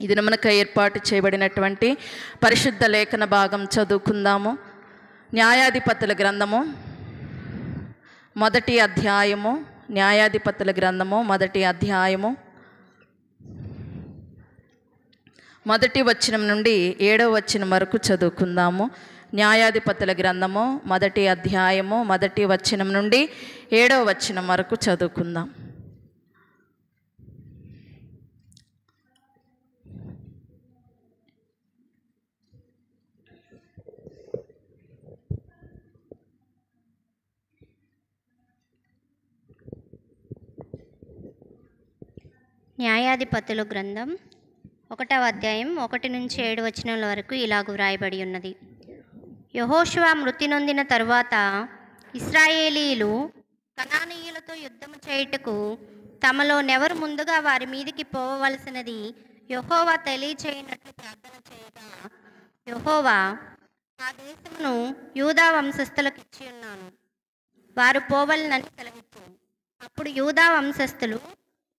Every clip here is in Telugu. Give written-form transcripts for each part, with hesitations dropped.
ఈ దినమునకు ఏర్పాటు చేయబడినటువంటి పరిశుద్ధ లేఖన భాగం చదువుకుందాము. న్యాయాధిపతుల గ్రంథము మొదటి అధ్యాయము, న్యాయాధిపతుల గ్రంథము మొదటి అధ్యాయము మొదటి వచనం నుండి 7వ వచనం వరకు చదువుకుందాము. న్యాయాధిపతుల గ్రంథము మొదటి అధ్యాయము మొదటి వచనం నుండి 7వ వచనం వరకు చదువుకుందాం. న్యాయాధిపతుల గ్రంథం 1వ అధ్యాయం 1 నుంచి 7 వచనాల వరకు ఇలాగ వ్రాయబడి ఉన్నది. యెహోషువ మృతి నొందిన తరువాత ఇశ్రాయేలీయులు కనానీయులతో యుద్ధము చేయుటకు తమలో నెవరు ముందుగా వారి మీదికి పోవలసినది యెహోవా తెలియచేయనట్లు ప్రార్థన చేయగా, యెహోవా, ఆ దేశమును యూదా వంశస్థులకు ఇచ్చి ఉన్నాను, వారు పోవలనని సెలవిచ్చు. అప్పుడు యూదా వంశస్థులు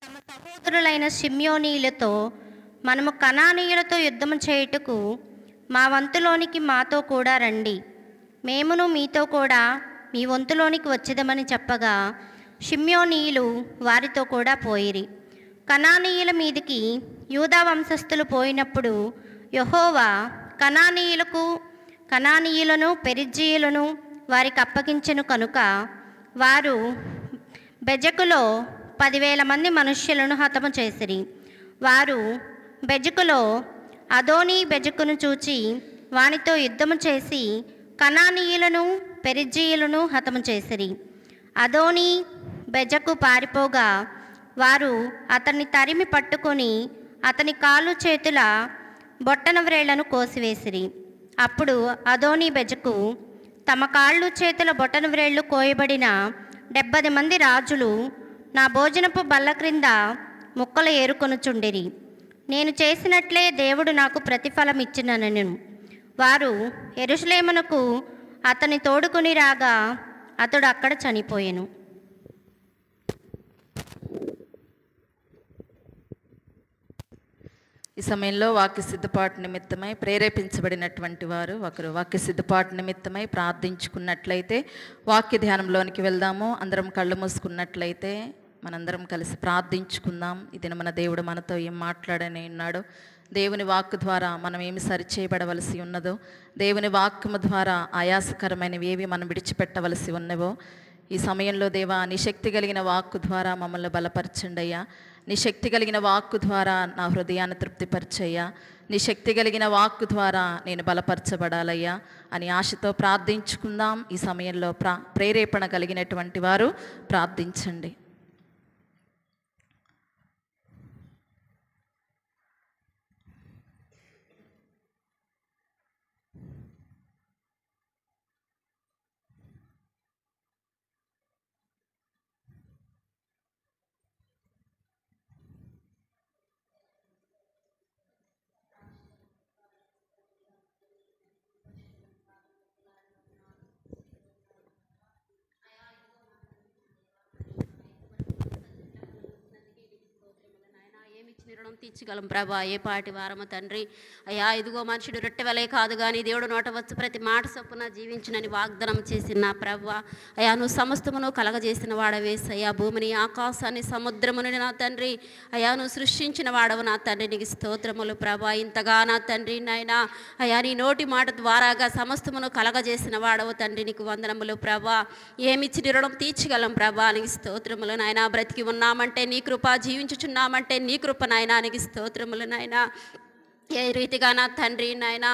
తమ సహోదరులైన షిమ్యోనీయులతో, మనము కనానీయులతో యుద్ధము చేయుటకు మా వంతులోనికి మాతో కూడా రండి, మేమును మీతో కూడా మీ వంతులోనికి వచ్చేదమని చెప్పగా, షిమ్యోనీయులు వారితో కూడా పోయిరి. కనానీయుల మీదికి యూదా వంశస్థులు పోయినప్పుడు యెహోవా కనానీయులను పెరిజ్జీయులను వారికి అప్పగించెను కనుక వారు బెజకులో 10,000 మంది మనుష్యులను హతము చేసిరి. వారు బెజకులో అదోనీ బెజకును చూచి వానితో యుద్ధము చేసి కనానీయులను పెరిజ్జీయులను హతము చేసిరి. అదోనీ బెజకు పారిపోగా వారు అతన్ని తరిమి పట్టుకొని అతని కాళ్ళు చేతుల బొట్టన వ్రేళ్లను కోసివేసిరి. అప్పుడు అదోనీ బెజకు, తమ కాళ్ళు చేతుల బొట్టన వ్రేళ్లు కోయబడిన 70 మంది రాజులు నా భోజనపు బల్ల క్రింద ముక్కలు ఏరుకొనుచుండిరి. నేను చేసినట్లే దేవుడు నాకు ప్రతిఫలం ఇచ్చిననెను. వారు యెరూషలేమునకు అతని తోడుకుని రాగా అతడు అక్కడ చనిపోయెను. ఈ సమయంలో వాక్య సిద్ధపాటు నిమిత్తమై ప్రేరేపించబడినటువంటి వారు ఒకరు వాక్య సిద్ధపాటు నిమిత్తమై ప్రార్థించుకున్నట్లయితే వాక్య ధ్యానంలోనికి వెళ్దాము. అందరం కళ్ళు మూసుకున్నట్లయితే మనందరం కలిసి ప్రార్థించుకుందాం. ఇది మన దేవుడు మనతో ఏం మాట్లాడని ఉన్నాడో, దేవుని వాక్కు ద్వారా మనం ఏమి సరిచేయబడవలసి ఉన్నదో, దేవుని వాక్యము ద్వారా ఆయాసకరమైనవి ఏవి మనం విడిచిపెట్టవలసి ఉన్నవో ఈ సమయంలో దేవా, నీ శక్తి కలిగిన వాక్కు ద్వారా మమ్మల్ని బలపరచండి అయ్యా. నీ శక్తి కలిగిన వాక్కు ద్వారా నా హృదయాన్ని తృప్తిపరచయ్యా. నీ శక్తి కలిగిన వాక్కు ద్వారా నేను బలపరచబడాలయ్యా అని ఆశతో ప్రార్థించుకుందాం. ఈ సమయంలో ప్రేరేపణ కలిగినటువంటి వారు ప్రార్థించండి. తీర్చగలం ప్రభా. ఏ పాటి వారము తండ్రి అయ్యా, ఇదిగో మనుషుడు రొట్టె వలే కాదు కానీ దేవుడు నోట వచ్చు ప్రతి మాట చొప్పున జీవించునని వాగ్దానం చేసిన నా ప్రభా. అయ్యా, నువ్వు సమస్తమును కలగజేసిన వాడవేసయ్యా. భూమిని, ఆకాశాన్ని, సముద్రముని నా తండ్రి అయ్యా నువ్వు సృష్టించిన వాడవు నా తండ్రి. నీకు స్తోత్రములు ప్రభా. ఇంతగా నా తండ్రి నాయనా అయ్యా, నీ నోటి మాట ద్వారాగా సమస్తమును కలగజేసిన వాడవు తండ్రి. నీకు వందనములు ప్రభా. ఏమిచ్చి రుణం తీర్చగలం ప్రభా. నీకు స్తోత్రములు నాయనా. బ్రతికి ఉన్నామంటే నీ కృప, జీవించుచున్నామంటే నీ కృప నాయనా. నీకు స్తోత్రములు నాయనా. ఏ రీతిగా నా తండ్రి నాయన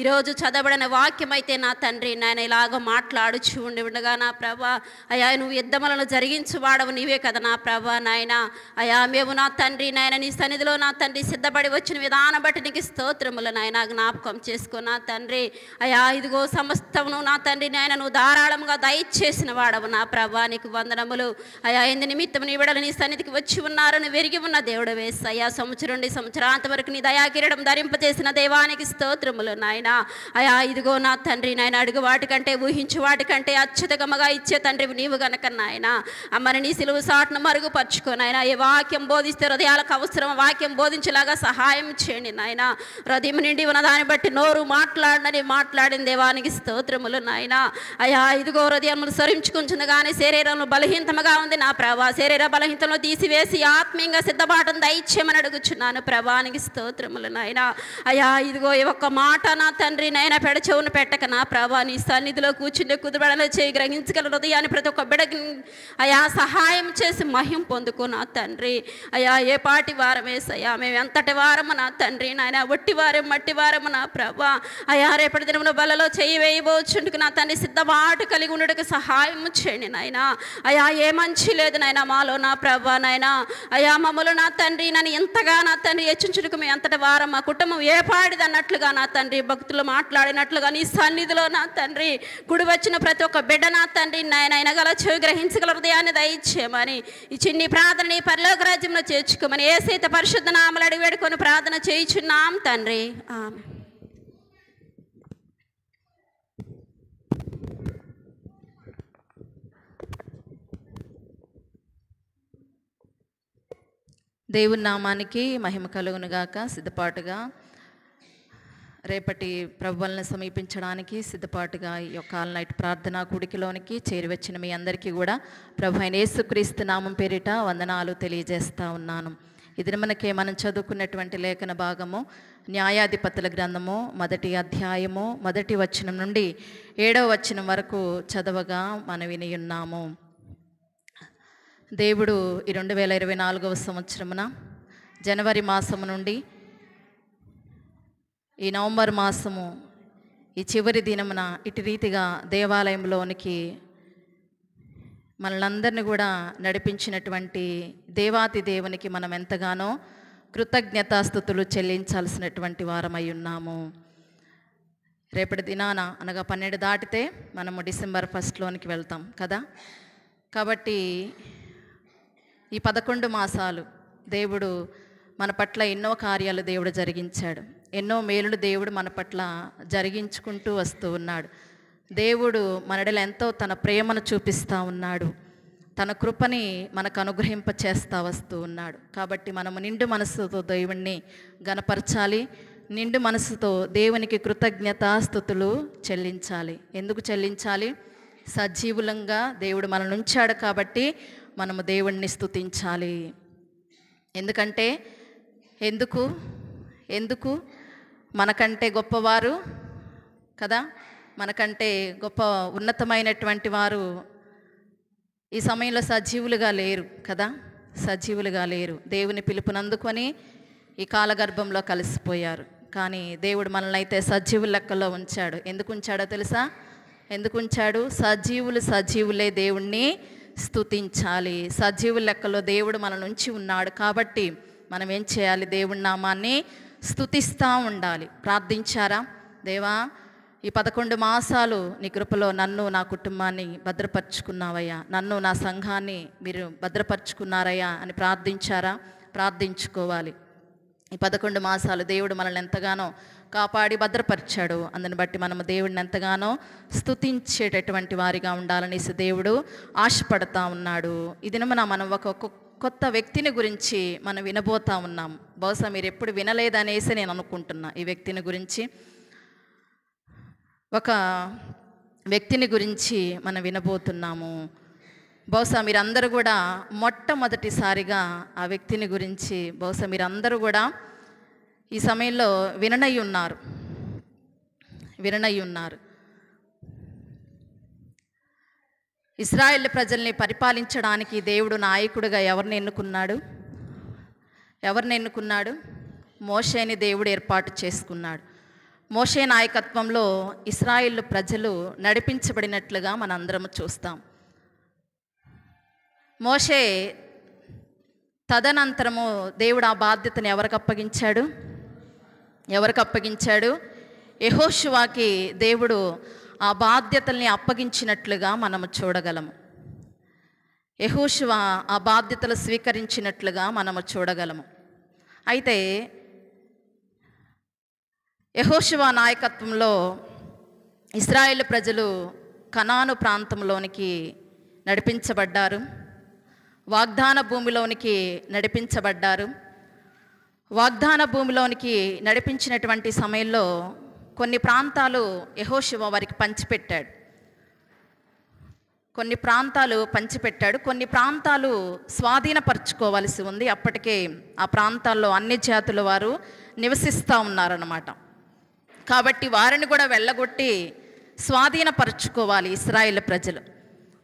ఈరోజు చదవబడిన వాక్యం అయితే నా తండ్రి నాయన ఇలాగ మాట్లాడుచు ఉండగా నా ప్రభా అయా, నువ్వు యుద్ధములను జరిగించువాడవు నీవే కదా నా ప్రభా నాయన. అయా, మేము నా తండ్రి నాయన నీ సన్నిధిలో నా తండ్రి సిద్ధపడి వచ్చిన విధానం బట్టి నీకు స్తోత్రములు నాయన జ్ఞాపకం చేసుకో నా తండ్రి. అయా, ఇదిగో సమస్తమును నా తండ్రి నాయన నువ్వు ధారాళంగా దయచేసిన వాడవు నా ప్రభా. నీకు వందనములు అయా. ఎందు నిమిత్తం నీ విడలు నీ సన్నిధికి వచ్చి ఉన్నారని వెరిగి ఉన్న దేవుడు వేసి అయా, సంవత్సరం నుండి సంవత్సరాంత వరకు నీ దయాకిరడం ధరింపజేసిన దేవానికి స్తోత్రములు నాయన. అయా ఇదిగో నా తండ్రి నాయన, అడుగు వాటికంటే ఊహించు వాటికంటే అత్యధికముగా ఇచ్చే తండ్రివి నీవు గనక నాయన, అమ్మని నీ సిలువ సాటును మరుగుపరుచుకో నాయన. ఏ వాక్యం బోధిస్తే హృదయాలకు అవసరం వాక్యం బోధించేలాగా సహాయం చేయండి నాయన. హృదయం నిండి ఉన్న దాన్ని బట్టి నోరు మాట్లాడనని మాట్లాడిన దేవానికి స్తోత్రములు నాయన. అయా ఇదిగో హృదయములు సరించుకుంటుంది కానీ శరీరంలో బలహీనతగా ఉంది నా ప్రభా. శరీర బలహీనతను తీసివేసి ఆత్మీయంగా సిద్ధపాటును దయచేయమని అడుగుచున్నాను ప్రభానికి స్తోత్రములు నాయన. అయా ఇదిగో ఈ ఒక్క మాట నా తండ్రి నాయన పెడచెవును పెట్టక నా ప్రభా, నీ సన్నిధిలో కూర్చుండే కుదుబడలో చేయి గ్రహించగల హృదయాన్ని ప్రతి ఒక్క బిడ్డకి అయా సహాయం చేసి మహిం పొందుకో నా తండ్రి. అయా ఏ పాటి వారమేసయ్యా, మేము ఎంతటి వారము నా తండ్రి నాయన, ఒట్టి వారం మట్టి వారము నా ప్రభా. అయా రేపటి దినమున బలలో చేయి వేయబోచుండుకు నా తండ్రి సిద్ధపాటు కలిగి ఉండటకు సహాయం చేయండి నాయన. అయా ఏ మంచి లేదు నాయన మాలో నా ప్రభా నాయన. అయా మమ్మల్ని నా తండ్రి నన్ను ఎంతగా నా తండ్రి హెచ్చించుటకు మేము ఎంతటి వారం, మా కుటుంబం ఏ పాడిది అన్నట్లుగా నా తండ్రి భక్తులు మాట్లాడినట్లుగా నీ సన్నిధిలో నా తండ్రి కుడి వచ్చిన ప్రతి ఒక్క బిడ్డ నా తండ్రి నాయన అయినగల చెవి గ్రహించగల హృదయాన్ని దయచేయమని ఈ చిన్ని ప్రార్థనని పరలోక రాజ్యంలో చేర్చుకోమని యేసయ్య పరిశుద్ధ నామములో అడిగి వేడుకొని ప్రార్థన చేయుచున్నాం తండ్రి. ఆమేన్. దేవుని నామానికి మహిమ కలుగునుగాక. సిద్ధపాటుగా రేపటి ప్రభువులను సమీపించడానికి సిద్ధపాటుగా ఈ యొక్క ఆల్ నైట్ ప్రార్థనా కూడికలోనికి చేరివచ్చిన మీ అందరికీ కూడా ప్రభు అయిన యేసుక్రీస్తు నామం పేరిట వందనాలు తెలియజేస్తూ ఉన్నాను. ఇది మనం చదువుకున్నటువంటి లేఖన భాగము న్యాయాధిపతుల గ్రంథము 1వ అధ్యాయము 1వ వచనం నుండి 7వ వచనం వరకు చదవగా మనం విని ఉన్నాము. దేవుడు ఈ 2024వ సంవత్సరమున జనవరి మాసము నుండి ఈ నవంబర్ మాసము ఈ చివరి దినమున ఇటు రీతిగా దేవాలయంలోనికి మనలందరినీ కూడా నడిపించినటువంటి దేవాతి దేవునికి మనం ఎంతగానో కృతజ్ఞతాస్తుతులు చెల్లించాల్సినటువంటి వారమై ఉన్నాము. రేపటి దినాన అనగా 12 దాటితే మనము డిసెంబర్ 1లోనికి వెళ్తాం కదా. కాబట్టి ఈ 11 మాసాలు దేవుడు మన పట్ల ఎన్నో కార్యాలు దేవుడు జరిగించాడు. ఎన్నో మేలులు దేవుడు మన పట్ల జరిగించుకుంటూ వస్తూ ఉన్నాడు. దేవుడు మనడలో ఎంతో తన ప్రేమను చూపిస్తూ ఉన్నాడు. తన కృపని మనకు అనుగ్రహింప చేస్తూ వస్తూ ఉన్నాడు. కాబట్టి మనము నిండు మనసుతో దేవుణ్ణి గణపరచాలి. నిండు మనసుతో దేవునికి కృతజ్ఞతాస్తుతులు చెల్లించాలి. ఎందుకు చెల్లించాలి? సజీవులంగా దేవుడు మనల్ని ఉంచాడు కాబట్టి మనము దేవుణ్ణి స్తుతించాలి. ఎందుకంటే ఎందుకు మనకంటే గొప్పవారు కదా, మనకంటే గొప్ప ఉన్నతమైనటువంటి వారు ఈ సమయంలో సజీవులుగా లేరు కదా, సజీవులుగా లేరు. దేవుని పిలుపునందుకొని ఈ కాలగర్భంలో కలిసిపోయారు. కానీ దేవుడు మనల్ని అయితే సజీవుల లెక్కలో ఉంచాడు. ఎందుకు ఉంచాడో తెలుసా? ఎందుకు ఉంచాడు? సజీవులే దేవుణ్ణి స్తుతించాలి. సజీవుల లెక్కలో దేవుడు మన నుంచి ఉన్నాడు కాబట్టి మనం ఏం చేయాలి? దేవుడి నామాన్ని స్తుతిస్తూ ఉండాలి. ప్రార్థించారా? దేవా, ఈ 11 మాసాలు నీ కృపలో నన్ను నా కుటుంబాన్ని భద్రపరుచుకున్నావయ్యా, నన్ను నా సంఘాన్ని మీరు భద్రపరుచుకున్నారయ్యా అని ప్రార్థించారా? ప్రార్థించుకోవాలి. ఈ 11 మాసాలు దేవుడు మనల్ని ఎంతగానో కాపాడి భద్రపరిచాడు. అందుని బట్టి మనము దేవుడిని ఎంతగానో స్తుతించేటటువంటి వారిగా ఉండాలనేసి దేవుడు ఆశపడతా ఉన్నాడు. ఈ దినమున మనం ఒక కొత్త వ్యక్తిని గురించి మనం వినబోతా ఉన్నాం. బహుశా మీరు ఎప్పుడు వినలేదనేసి నేను అనుకుంటున్నా. ఈ వ్యక్తిని గురించి, ఒక వ్యక్తిని గురించి మనం వినబోతున్నాము. బహుశా మీరందరూ కూడా మొట్టమొదటిసారిగా ఆ వ్యక్తిని గురించి బహుశా మీరందరూ కూడా ఈ సమయంలో విననై ఉన్నారు. ఇశ్రాయేలు ప్రజల్ని పరిపాలించడానికి దేవుడు నాయకుడిగా ఎవరిని ఎన్నుకున్నాడు? మోషేని దేవుడు ఏర్పాటు చేసుకున్నాడు. మోషే నాయకత్వంలో ఇశ్రాయేలు ప్రజలు నడిపించబడినట్లుగా మనందరం చూస్తాం. మోషే తదనంతరము దేవుడు ఆ బాధ్యతను ఎవరికి అప్పగించాడు? యెహోషువాకి దేవుడు ఆ బాధ్యతల్ని అప్పగించినట్లుగా మనము చూడగలము. యెహోషువ ఆ బాధ్యతలు స్వీకరించినట్లుగా మనము చూడగలము. అయితే యెహోషువ నాయకత్వంలో ఇశ్రాయేలు ప్రజలు కనాను ప్రాంతంలోనికి నడిపించబడ్డారు. వాగ్దాన భూమిలోనికి నడిపించబడ్డారు. వాగ్దాన భూమిలోనికి నడిపించినటువంటి సమయంలో కొన్ని ప్రాంతాలు యెహోషువ వారికి పంచిపెట్టాడు. కొన్ని ప్రాంతాలు స్వాధీనపరచుకోవాల్సి ఉంది. అప్పటికే ఆ ప్రాంతాల్లో అన్ని జాతుల వారు నివసిస్తూ ఉన్నారన్నమాట. కాబట్టి వారిని కూడా వెళ్ళగొట్టి స్వాధీనపరచుకోవాలి ఇశ్రాయేలు ప్రజలు.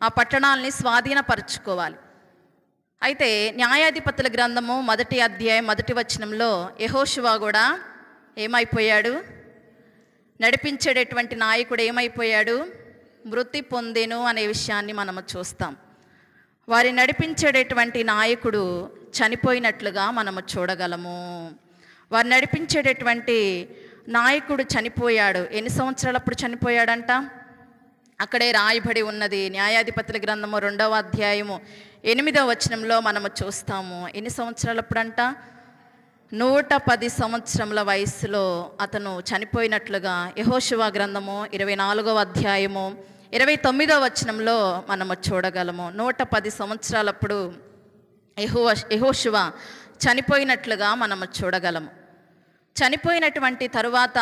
ఆ పట్టణాలని స్వాధీనపరచుకోవాలి. అయితే న్యాయాధిపతుల గ్రంథము 1వ అధ్యాయం 1వ వచనంలో యెహోషువ కూడా ఏమైపోయాడు? నడిపించేటటువంటి నాయకుడు ఏమైపోయాడు? మృతి పొందెను అనే విషయాన్ని మనము చూస్తాం. వారి నడిపించేటటువంటి నాయకుడు చనిపోయినట్లుగా మనము చూడగలము. వారు నడిపించేటటువంటి నాయకుడు చనిపోయాడు. ఎన్ని సంవత్సరాలప్పుడు చనిపోయాడంట? అక్కడే రాయబడి ఉన్నది. న్యాయాధిపతుల గ్రంథము 2వ అధ్యాయము 8వ వచనంలో మనము చూస్తాము. ఎన్ని సంవత్సరాలప్పుడంట? 110 సంవత్సరముల వయసులో అతను చనిపోయినట్లుగా యెహోషువ గ్రంథము 24వ అధ్యాయము 29వ వచనంలో మనము చూడగలము. 110 సంవత్సరాలప్పుడు యెహోషువ చనిపోయినట్లుగా మనము చూడగలము. చనిపోయినటువంటి తరువాత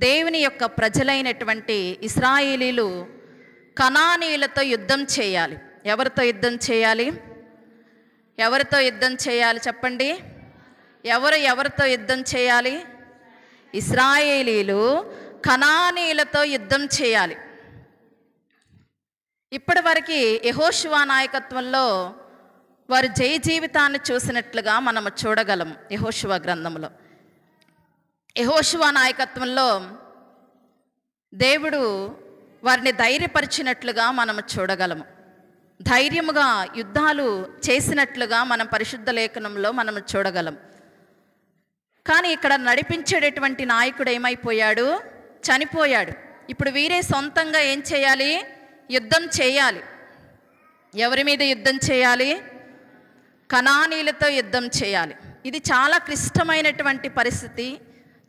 దేవుని యొక్క ప్రజలైనటువంటి ఇశ్రాయేలీలు కనానీయులతో యుద్ధం చేయాలి. ఎవరితో యుద్ధం చేయాలి? ఎవరితో యుద్ధం చేయాలి చెప్పండి? ఎవరితో యుద్ధం చేయాలి? ఇశ్రాయేలీలు కనానీయులతో యుద్ధం చేయాలి. ఇప్పటి వరకు యెహోషువ నాయకత్వంలో వారు జయ జీవితాన్ని చూసినట్లుగా మనము చూడగలం. యెహోషువ గ్రంథంలో యెహోషువ నాయకత్వంలో దేవుడు వారిని ధైర్యపరిచినట్లుగా మనము చూడగలము. ధైర్యముగా యుద్ధాలు చేసినట్లుగా మనం పరిశుద్ధ లేఖనంలో మనము చూడగలం. కానీ ఇక్కడ నడిపించేటటువంటి నాయకుడు ఏమైపోయాడు? చనిపోయాడు. ఇప్పుడు వీరే సొంతంగా ఏం చేయాలి? యుద్ధం చేయాలి. ఎవరి మీద యుద్ధం చేయాలి? కనానీయులతో యుద్ధం చేయాలి. ఇది చాలా క్లిష్టమైనటువంటి పరిస్థితి.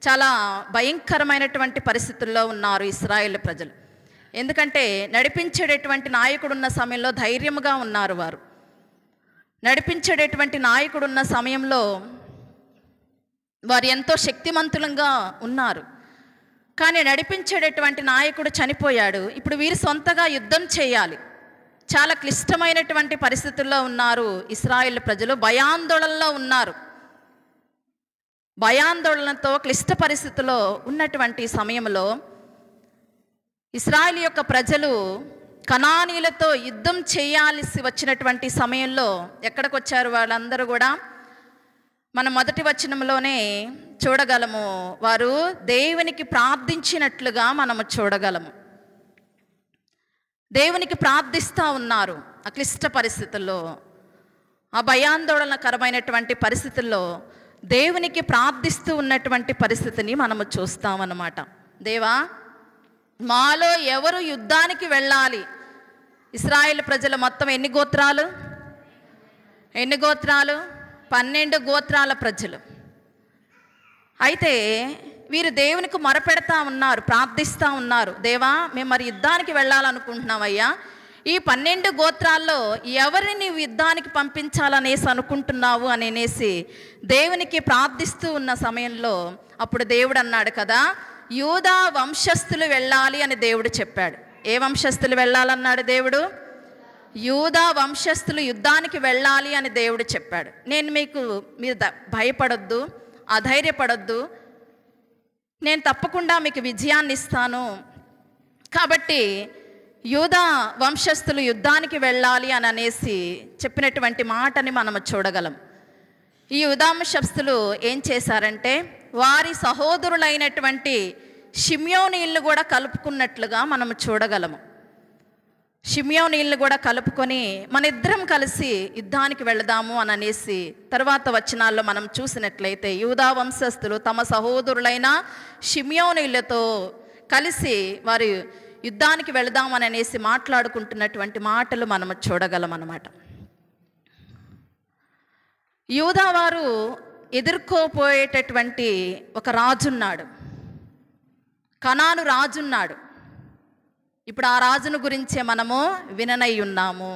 చాలా భయంకరమైనటువంటి పరిస్థితుల్లో ఉన్నారు ఇశ్రాయేలు ప్రజలు. ఎందుకంటే నడిపించేటటువంటి నాయకుడు ఉన్న సమయంలో ధైర్యముగా ఉన్నారు. వారు నడిపించేటటువంటి నాయకుడు ఉన్న సమయంలో వారు ఎంతో శక్తిమంతులంగా ఉన్నారు. కానీ నడిపించేటటువంటి నాయకుడు చనిపోయాడు. ఇప్పుడు వీరు సొంతగా యుద్ధం చేయాలి. చాలా క్లిష్టమైనటువంటి పరిస్థితుల్లో ఉన్నారు ఇశ్రాయేలు ప్రజలు. భయాందోళనలో ఉన్నారు. భయాందోళనతో క్లిష్ట పరిస్థితిలో ఉన్నటువంటి సమయంలో ఇశ్రాయేలు యొక్క ప్రజలు కనానీయులతో యుద్ధం చేయాల్సి వచ్చినటువంటి సమయంలో ఎక్కడికి వచ్చారు వాళ్ళందరూ కూడా? మన 1వ వచనంలోనే చూడగలము. వారు దేవునికి ప్రార్థించినట్లుగా మనము చూడగలము. దేవునికి ప్రార్థిస్తూ ఉన్నారు. ఆ క్లిష్ట పరిస్థితుల్లో, ఆ భయాందోళనకరమైనటువంటి పరిస్థితుల్లో దేవునికి ప్రార్థిస్తూ ఉన్నటువంటి పరిస్థితిని మనము చూస్తామన్నమాట. దేవా, మాలో ఎవరు యుద్ధానికి వెళ్ళాలి? ఇశ్రాయేలు ప్రజలు మొత్తం ఎన్ని గోత్రాలు? 12 గోత్రాల ప్రజలు. అయితే వీరు దేవునికి మొరపెడతా ఉన్నారు, ప్రార్థిస్తూ ఉన్నారు. దేవా, మేము మరి యుద్ధానికి వెళ్ళాలనుకుంటున్నామయ్యా. ఈ 12 గోత్రాల్లో ఎవరిని నీవు యుద్ధానికి పంపించాలనేసి అనుకుంటున్నావు అనేసి దేవునికి ప్రార్థిస్తూ ఉన్న సమయంలో అప్పుడు దేవుడు అన్నాడు కదా, యూదా వంశస్థులు వెళ్ళాలి అని దేవుడు చెప్పాడు. ఏ వంశస్థులు వెళ్ళాలన్నాడు దేవుడు? యూదా వంశస్థులు యుద్ధానికి వెళ్ళాలి అని దేవుడు చెప్పాడు. మీరు భయపడొద్దు, అధైర్యపడొద్దు, నేను తప్పకుండా మీకు విజయాన్ని ఇస్తాను. కాబట్టి యూదా వంశస్థులు యుద్ధానికి వెళ్ళాలి అని అనేసి చెప్పినటువంటి మాటని మనము చూడగలం. ఈ యూదా వంశస్థులు ఏం చేశారంటే వారి సహోదరులైనటువంటి షిమ్యోనీయులను కూడా కలుపుకున్నట్లుగా మనము చూడగలము. షిమ్యోనీయులను కూడా కలుపుకొని మన ఇద్దరం కలిసి యుద్ధానికి వెళదాము అని అనేసి తర్వాత వచనాల్లో మనం చూసినట్లయితే యూదా వంశస్థులు తమ సహోదరులైన షిమ్యోనీయులతో కలిసి వారు యుద్ధానికి వెళదామని అనేసి మాట్లాడుకుంటున్నటువంటి మాటలు మనము చూడగలం అన్నమాట. యూదా వారు ఎదుర్కోపోయేటటువంటి ఒక రాజున్నాడు, కనాను రాజున్నాడు. ఇప్పుడు ఆ రాజును గురించే మనము విననై ఉన్నాము.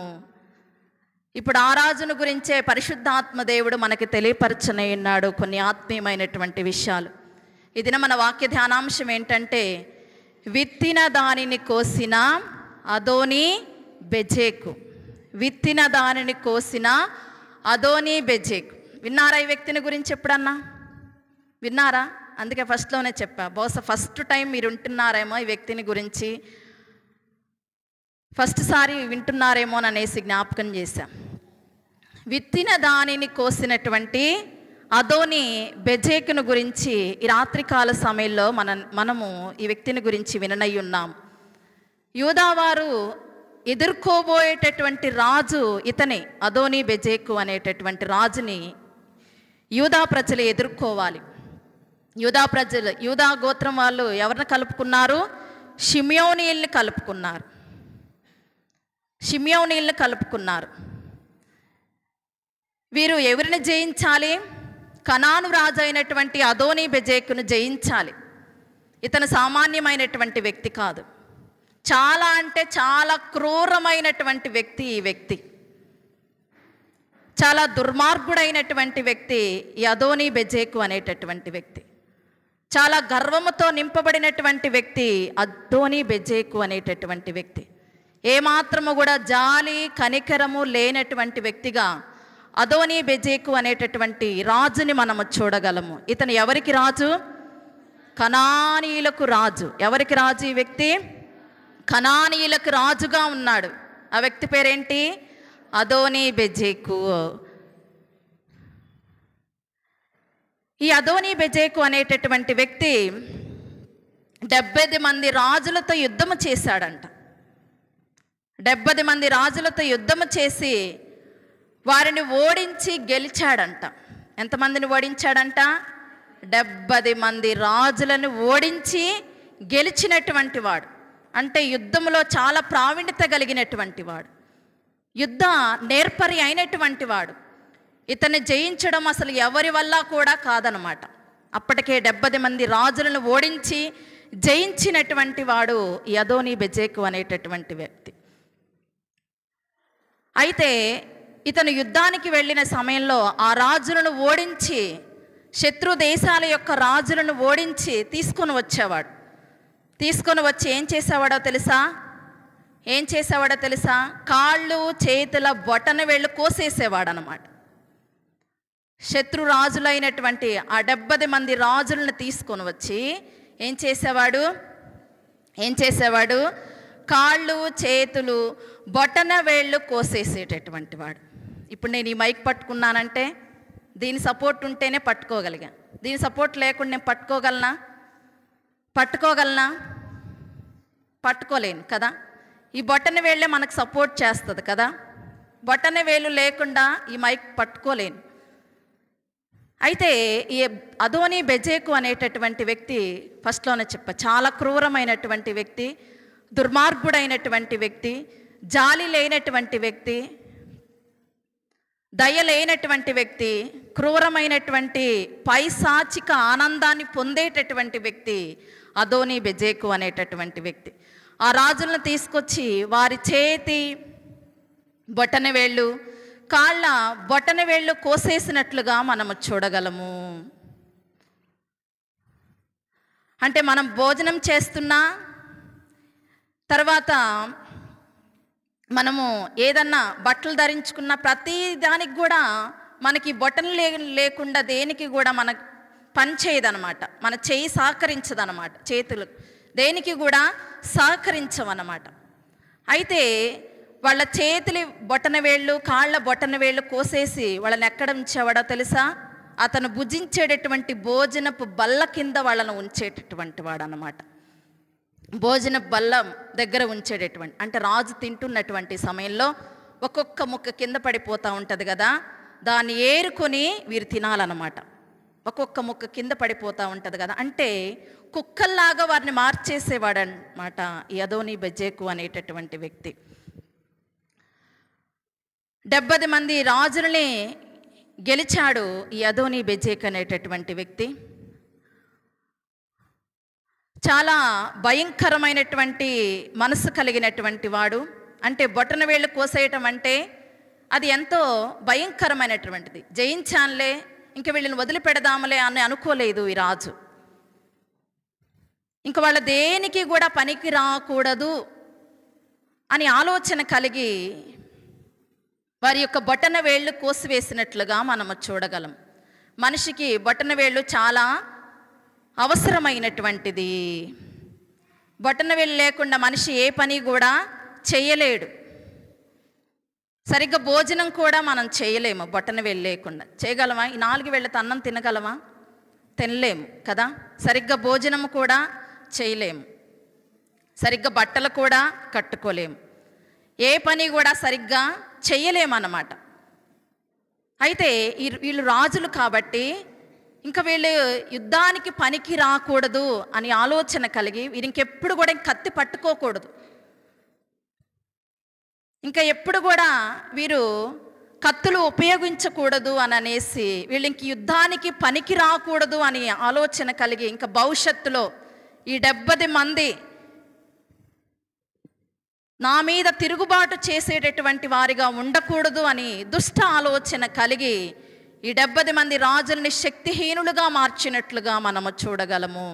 ఇప్పుడు ఆ రాజును గురించే పరిశుద్ధాత్మ దేవుడు మనకి తెలియపరచనై ఉన్నాడు కొన్ని ఆత్మీయమైనటువంటి విషయాలు. ఈ దిన మన వాక్య ధ్యానాంశం ఏంటంటే, విత్తిన దానిని కోసిన అదోనీ బెజేకు. విత్తిన దానిని కోసిన అదోనీ బెజేకు. విన్నారా ఈ వ్యక్తిని గురించి ఎప్పుడన్నా? విన్నారా? అందుకే ఫస్ట్లోనే చెప్పా, బహుశా ఫస్ట్ టైం మీరు వింటున్నారేమో ఈ వ్యక్తిని గురించి, ఫస్ట్ సారి వింటున్నారేమో అనేసి జ్ఞాపకం చేశాం. విత్తిన దానిని కోసినటువంటి అదోనీ బెజేకును గురించి ఈ రాత్రికాల సమయంలో మనము ఈ వ్యక్తిని గురించి విననై ఉన్నాం. యూదావారు ఎదుర్కోబోయేటటువంటి రాజు ఇతనే, అదోనీ బెజేకు అనేటటువంటి రాజుని యూదా ప్రజలు ఎదుర్కోవాలి. యూదా గోత్రం వాళ్ళు ఎవరిని కలుపుకున్నారు? షిమ్యోనీయుల్ని కలుపుకున్నారు. షిమ్యోనీయుల్ని కలుపుకున్నారు. వీరు ఎవరిని జయించాలి? కనాను రాజు అయినటువంటి అదోనీ బెజేకును జయించాలి. ఇతను సామాన్యమైనటువంటి వ్యక్తి కాదు, చాలా అంటే చాలా క్రూరమైనటువంటి వ్యక్తి. ఈ వ్యక్తి చాలా దుర్మార్గుడైనటువంటి వ్యక్తి ఈ అదోనీ బెజేకు అనేటటువంటి వ్యక్తి. చాలా గర్వముతో నింపబడినటువంటి వ్యక్తి అదోనీ బెజేకు అనేటటువంటి వ్యక్తి. ఏమాత్రము కూడా జాలి కనికరము లేనటువంటి వ్యక్తిగా అదోనీ బెజేకు అనేటటువంటి రాజుని మనము చూడగలము. ఇతను ఎవరికి రాజు? కనానీయులకు రాజు. ఎవరికి రాజు ఈ వ్యక్తి? కనానీయులకు రాజుగా ఉన్నాడు. ఆ వ్యక్తి పేరేంటి? అదోనీ బెజేకు. ఈ అదోనీ బెజేకు అనేటటువంటి వ్యక్తి 70 మంది రాజులతో యుద్ధము చేశాడంట. 70 మంది రాజులతో యుద్ధము చేసి వారిని ఓడించి గెలిచాడంట. ఎంతమందిని ఓడించాడంట? 70 మంది రాజులను ఓడించి గెలిచినటువంటి వాడు. అంటే యుద్ధంలో చాలా ప్రావీణ్యత కలిగినటువంటి వాడు, యుద్ధ నేర్పరి అయినటువంటి వాడు. ఇతన్ని జయించడం అసలు ఎవరి వల్ల కూడా కాదనమాట. అప్పటికే 70 మంది రాజులను ఓడించి జయించినటువంటి వాడు ఈ అదోనీ బెజేకు అనేటటువంటి వ్యక్తి. అయితే ఇతను యుద్ధానికి వెళ్ళిన సమయంలో ఆ రాజులను ఓడించి, శత్రు దేశాల యొక్క రాజులను ఓడించి తీసుకొని వచ్చేవాడు. తీసుకొని వచ్చి ఏం చేసేవాడో తెలుసా? కాళ్ళు చేతుల బొటన వేళ్ళు కోసేసేవాడు అన్నమాట. శత్రు రాజులైనటువంటి ఆ 70 మంది రాజులను తీసుకొని వచ్చి ఏం చేసేవాడు? కాళ్ళు చేతులు బొటన వేళ్ళు కోసేసేటటువంటి వాడు. ఇప్పుడు నేను ఈ మైక్ పట్టుకున్నానంటే దీని సపోర్ట్ ఉంటేనే పట్టుకోగలిగా. దీని సపోర్ట్ లేకుండా నేను పట్టుకోగలనా? పట్టుకోలేను కదా. ఈ బొటన వేళ్ళే మనకు సపోర్ట్ చేస్తుంది కదా. బొటన వేలు లేకుండా ఈ మైక్ పట్టుకోలేను. అయితే ఈ అదోనీ బెజేకు అనేటటువంటి వ్యక్తి, ఫస్ట్లోనే చాలా క్రూరమైనటువంటి వ్యక్తి, దుర్మార్గుడైనటువంటి వ్యక్తి, జాలి లేనటువంటి వ్యక్తి, దయ లేనటువంటి వ్యక్తి, క్రూరమైనటువంటి పైశాచిక ఆనందాన్ని పొందేటటువంటి వ్యక్తి అదోనీ బెజేకు అనేటటువంటి వ్యక్తి. ఆ రాజులను తీసుకొచ్చి వారి చేతి బొటన వేళ్ళు, కాళ్ళ బొటన వేళ్ళు కోసేసినట్లుగా మనము చూడగలము. అంటే మనం భోజనం చేస్తున్నా, తర్వాత మనము ఏదన్నా బట్టలు ధరించుకున్న ప్రతి దానికి కూడా మనకి బొటనలు లేకుండా దేనికి కూడా మనకు పని చేయదనమాట. మన చేయి సహకరించదనమాట. చేతులు దేనికి కూడా సహకరించవన్నమాట. అయితే వాళ్ళ చేతులు బొటన వేళ్ళు, కాళ్ళ బొటన వేళ్ళు కోసేసి వాళ్ళని ఎక్కడ ఉంచేవాడో తెలుసా? అతను భుజించేటటువంటి భోజనపు బల్ల కింద వాళ్ళను ఉంచేటటువంటి వాడు అన్నమాట. భోజన బల్ల దగ్గర ఉంచేటటువంటి, అంటే రాజు తింటున్నటువంటి సమయంలో ఒక్కొక్క ముక్క కింద పడిపోతూ ఉంటుంది కదా, దాన్ని ఏరుకొని వీరు తినాలన్నమాట. ఒక్కొక్క ముక్క కింద పడిపోతూ ఉంటుంది కదా, అంటే కుక్కల్లాగా వారిని మార్చేసేవాడు అన్నమాట ఈ అదోనీ బెజేకు అనేటటువంటి వ్యక్తి. 70 మంది రాజులని గెలిచాడు ఈ అదోనీ బెజెక్ అనేటటువంటి వ్యక్తి. చాలా భయంకరమైనటువంటి మనసు కలిగినటువంటి వాడు. అంటే బొటన వేళ్ళు కోసేయటం అంటే అది ఎంతో భయంకరమైనటువంటిది. జయించానులే, ఇంక వీళ్ళని వదిలిపెడదాములే అని అనుకోలేదు ఈ రాజు. ఇంక వాళ్ళ దేనికి కూడా పనికి రాకూడదు అని ఆలోచన కలిగి వారి యొక్క బొటన వేళ్ళు కోసివేసినట్లుగా మనము చూడగలం. మనిషికి బొటన వేళ్ళు చాలా అవసరమైనటువంటిది. బొటన వేళ్ళు లేకుండా మనిషి ఏ పని కూడా చేయలేడు. సరిగ్గా భోజనం కూడా మనం చేయలేము బొటన వేళ్ళు లేకుండా. చేయగలమా? ఈ 4 వేళ్ళతో అన్నం తినగలమా? తినలేము కదా. సరిగ్గా భోజనం కూడా చేయలేము, సరిగ్గా బట్టలు కూడా కట్టుకోలేము, ఏ పని కూడా సరిగ్గా చెయ్యలేమన్నమాట. అయితే వీళ్ళు రాజులు కాబట్టి ఇంకా వీళ్ళు యుద్ధానికి పనికి రాకూడదు అని ఆలోచన కలిగి వీరు ఇంకెప్పుడు కూడా కత్తి పట్టుకోకూడదు, ఇంకా ఎప్పుడు కూడా వీరు కత్తులు ఉపయోగించకూడదు అని అనేసి వీళ్ళు ఇంక యుద్ధానికి పనికి రాకూడదు అని ఆలోచన కలిగి ఇంకా భవిష్యత్తులో ఈ 70 మంది నా మీద తిరుగుబాటు చేసేటటువంటి వారిగా ఉండకూడదు అని దుష్ట ఆలోచన కలిగి ఈ 70 మంది రాజుల్ని శక్తిహీనులుగా మార్చినట్లుగా మనము చూడగలము.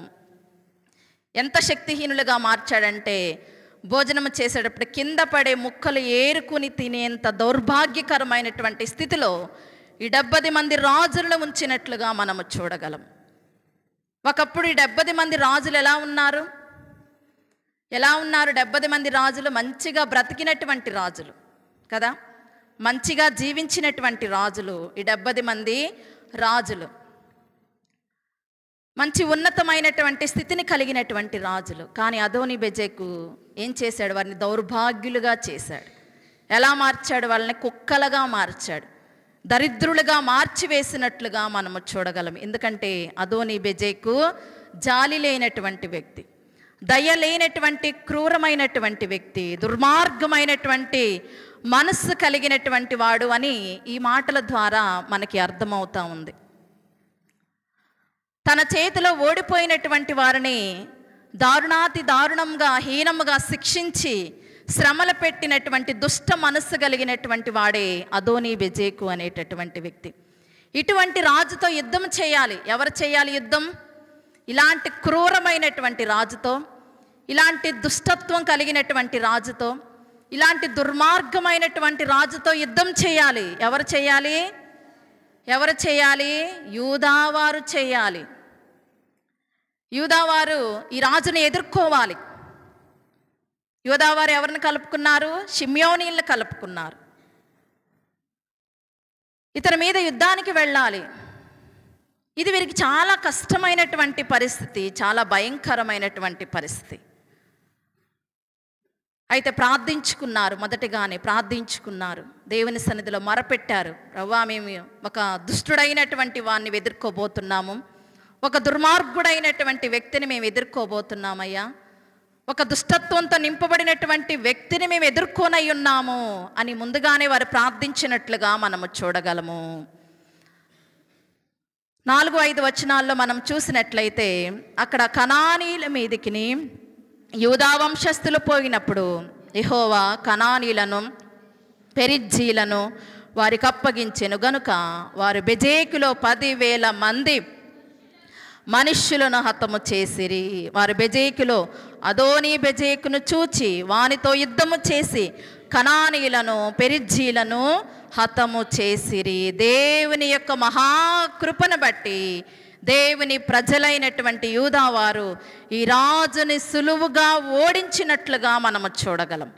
ఎంత శక్తిహీనులుగా మార్చాడంటే భోజనం చేసేటప్పుడు కింద పడే ముక్కలు ఏరుకుని తినేంత దౌర్భాగ్యకరమైనటువంటి స్థితిలో ఈ 70 మంది రాజులను ఉంచినట్లుగా మనము చూడగలం. ఒకప్పుడు ఈ 70 మంది రాజులు ఎలా ఉన్నారు? 70 మంది రాజులు మంచిగా బ్రతికినటువంటి రాజులు కదా, మంచిగా జీవించినటువంటి రాజులు. ఈ 70 మంది రాజులు మంచి ఉన్నతమైనటువంటి స్థితిని కలిగినటువంటి రాజులు. కానీ అదోనీ బెజెకు ఏం చేశాడు? వారిని దౌర్భాగ్యులుగా చేశాడు. ఎలా మార్చాడు? వాళ్ళని కుక్కలుగా మార్చాడు, దరిద్రులుగా మార్చివేసినట్లుగా మనము చూడగలం. ఎందుకంటే అదోనీ బెజెకు జాలి లేనటువంటి వ్యక్తి, దయ లేనటువంటి క్రూరమైనటువంటి వ్యక్తి, దుర్మార్గమైనటువంటి మనస్సు కలిగినటువంటి వాడు అని ఈ మాటల ద్వారా మనకి అర్థమవుతా ఉంది. తన చేతిలో ఓడిపోయినటువంటి వారిని దారుణాతి దారుణంగా హీనముగా శిక్షించి శ్రమలు పెట్టినటువంటి దుష్ట మనస్సు కలిగినటువంటి వాడే అదోనీ బెజెకు అనేటటువంటి వ్యక్తి. ఇటువంటి రాజుతో యుద్ధం చేయాలి. ఎవరు చేయాలి యుద్ధం? ఇలాంటి క్రూరమైనటువంటి రాజుతో, ఇలాంటి దుష్టత్వం కలిగినటువంటి రాజుతో, ఇలాంటి దుర్మార్గమైనటువంటి రాజుతో యుద్ధం చేయాలి. ఎవరు చేయాలి? ఎవరు చేయాలి? యూదావారు చేయాలి. యూదావారు ఈ రాజుని ఎదుర్కోవాలి. యూదావారు ఎవరిని కలుపుకున్నారు? షిమ్యోనీలను కలుపుకున్నారు. ఇతని మీద యుద్ధానికి వెళ్ళాలి. ఇది వీరికి చాలా కష్టమైనటువంటి పరిస్థితి, చాలా భయంకరమైనటువంటి పరిస్థితి. అయితే ప్రార్థించుకున్నారు, మొదటిగానే ప్రార్థించుకున్నారు, దేవుని సన్నిధిలో మొరపెట్టారు. ప్రభువా, మేము ఒక దుష్టుడైనటువంటి వాడిని ఎదుర్కోబోతున్నాము, ఒక దుర్మార్గుడైనటువంటి వ్యక్తిని మేము ఎదుర్కోబోతున్నామయ్యా, ఒక దుష్టత్వంతో నింపబడినటువంటి వ్యక్తిని మేము ఎదుర్కొనై ఉన్నాము అని ముందుగానే వారు ప్రార్థించినట్లుగా మనము చూడగలము. 4-5 వచనాల్లో మనం చూసినట్లయితే అక్కడ కనానీల మీదికిని యూదా వంశస్థులు పోయినప్పుడు యెహోవా కనానీలను పెరిజ్జీలను వారికి అప్పగించెను గనుక వారు బెజెకులో 10,000 మంది మనుష్యులను హతము చేసిరి. వారు బెజెకులో అదోనీ బెజెకును చూచి వానితో యుద్ధము చేసి కనానీలను పెరిజ్జీలను హతము చేసిరి. దేవుని యొక్క మహాకృపను బట్టి దేవుని ప్రజలైనటువంటి యూదావారు ఈ రాజుని సులువుగా ఓడించినట్లుగా మనము చూడగలం.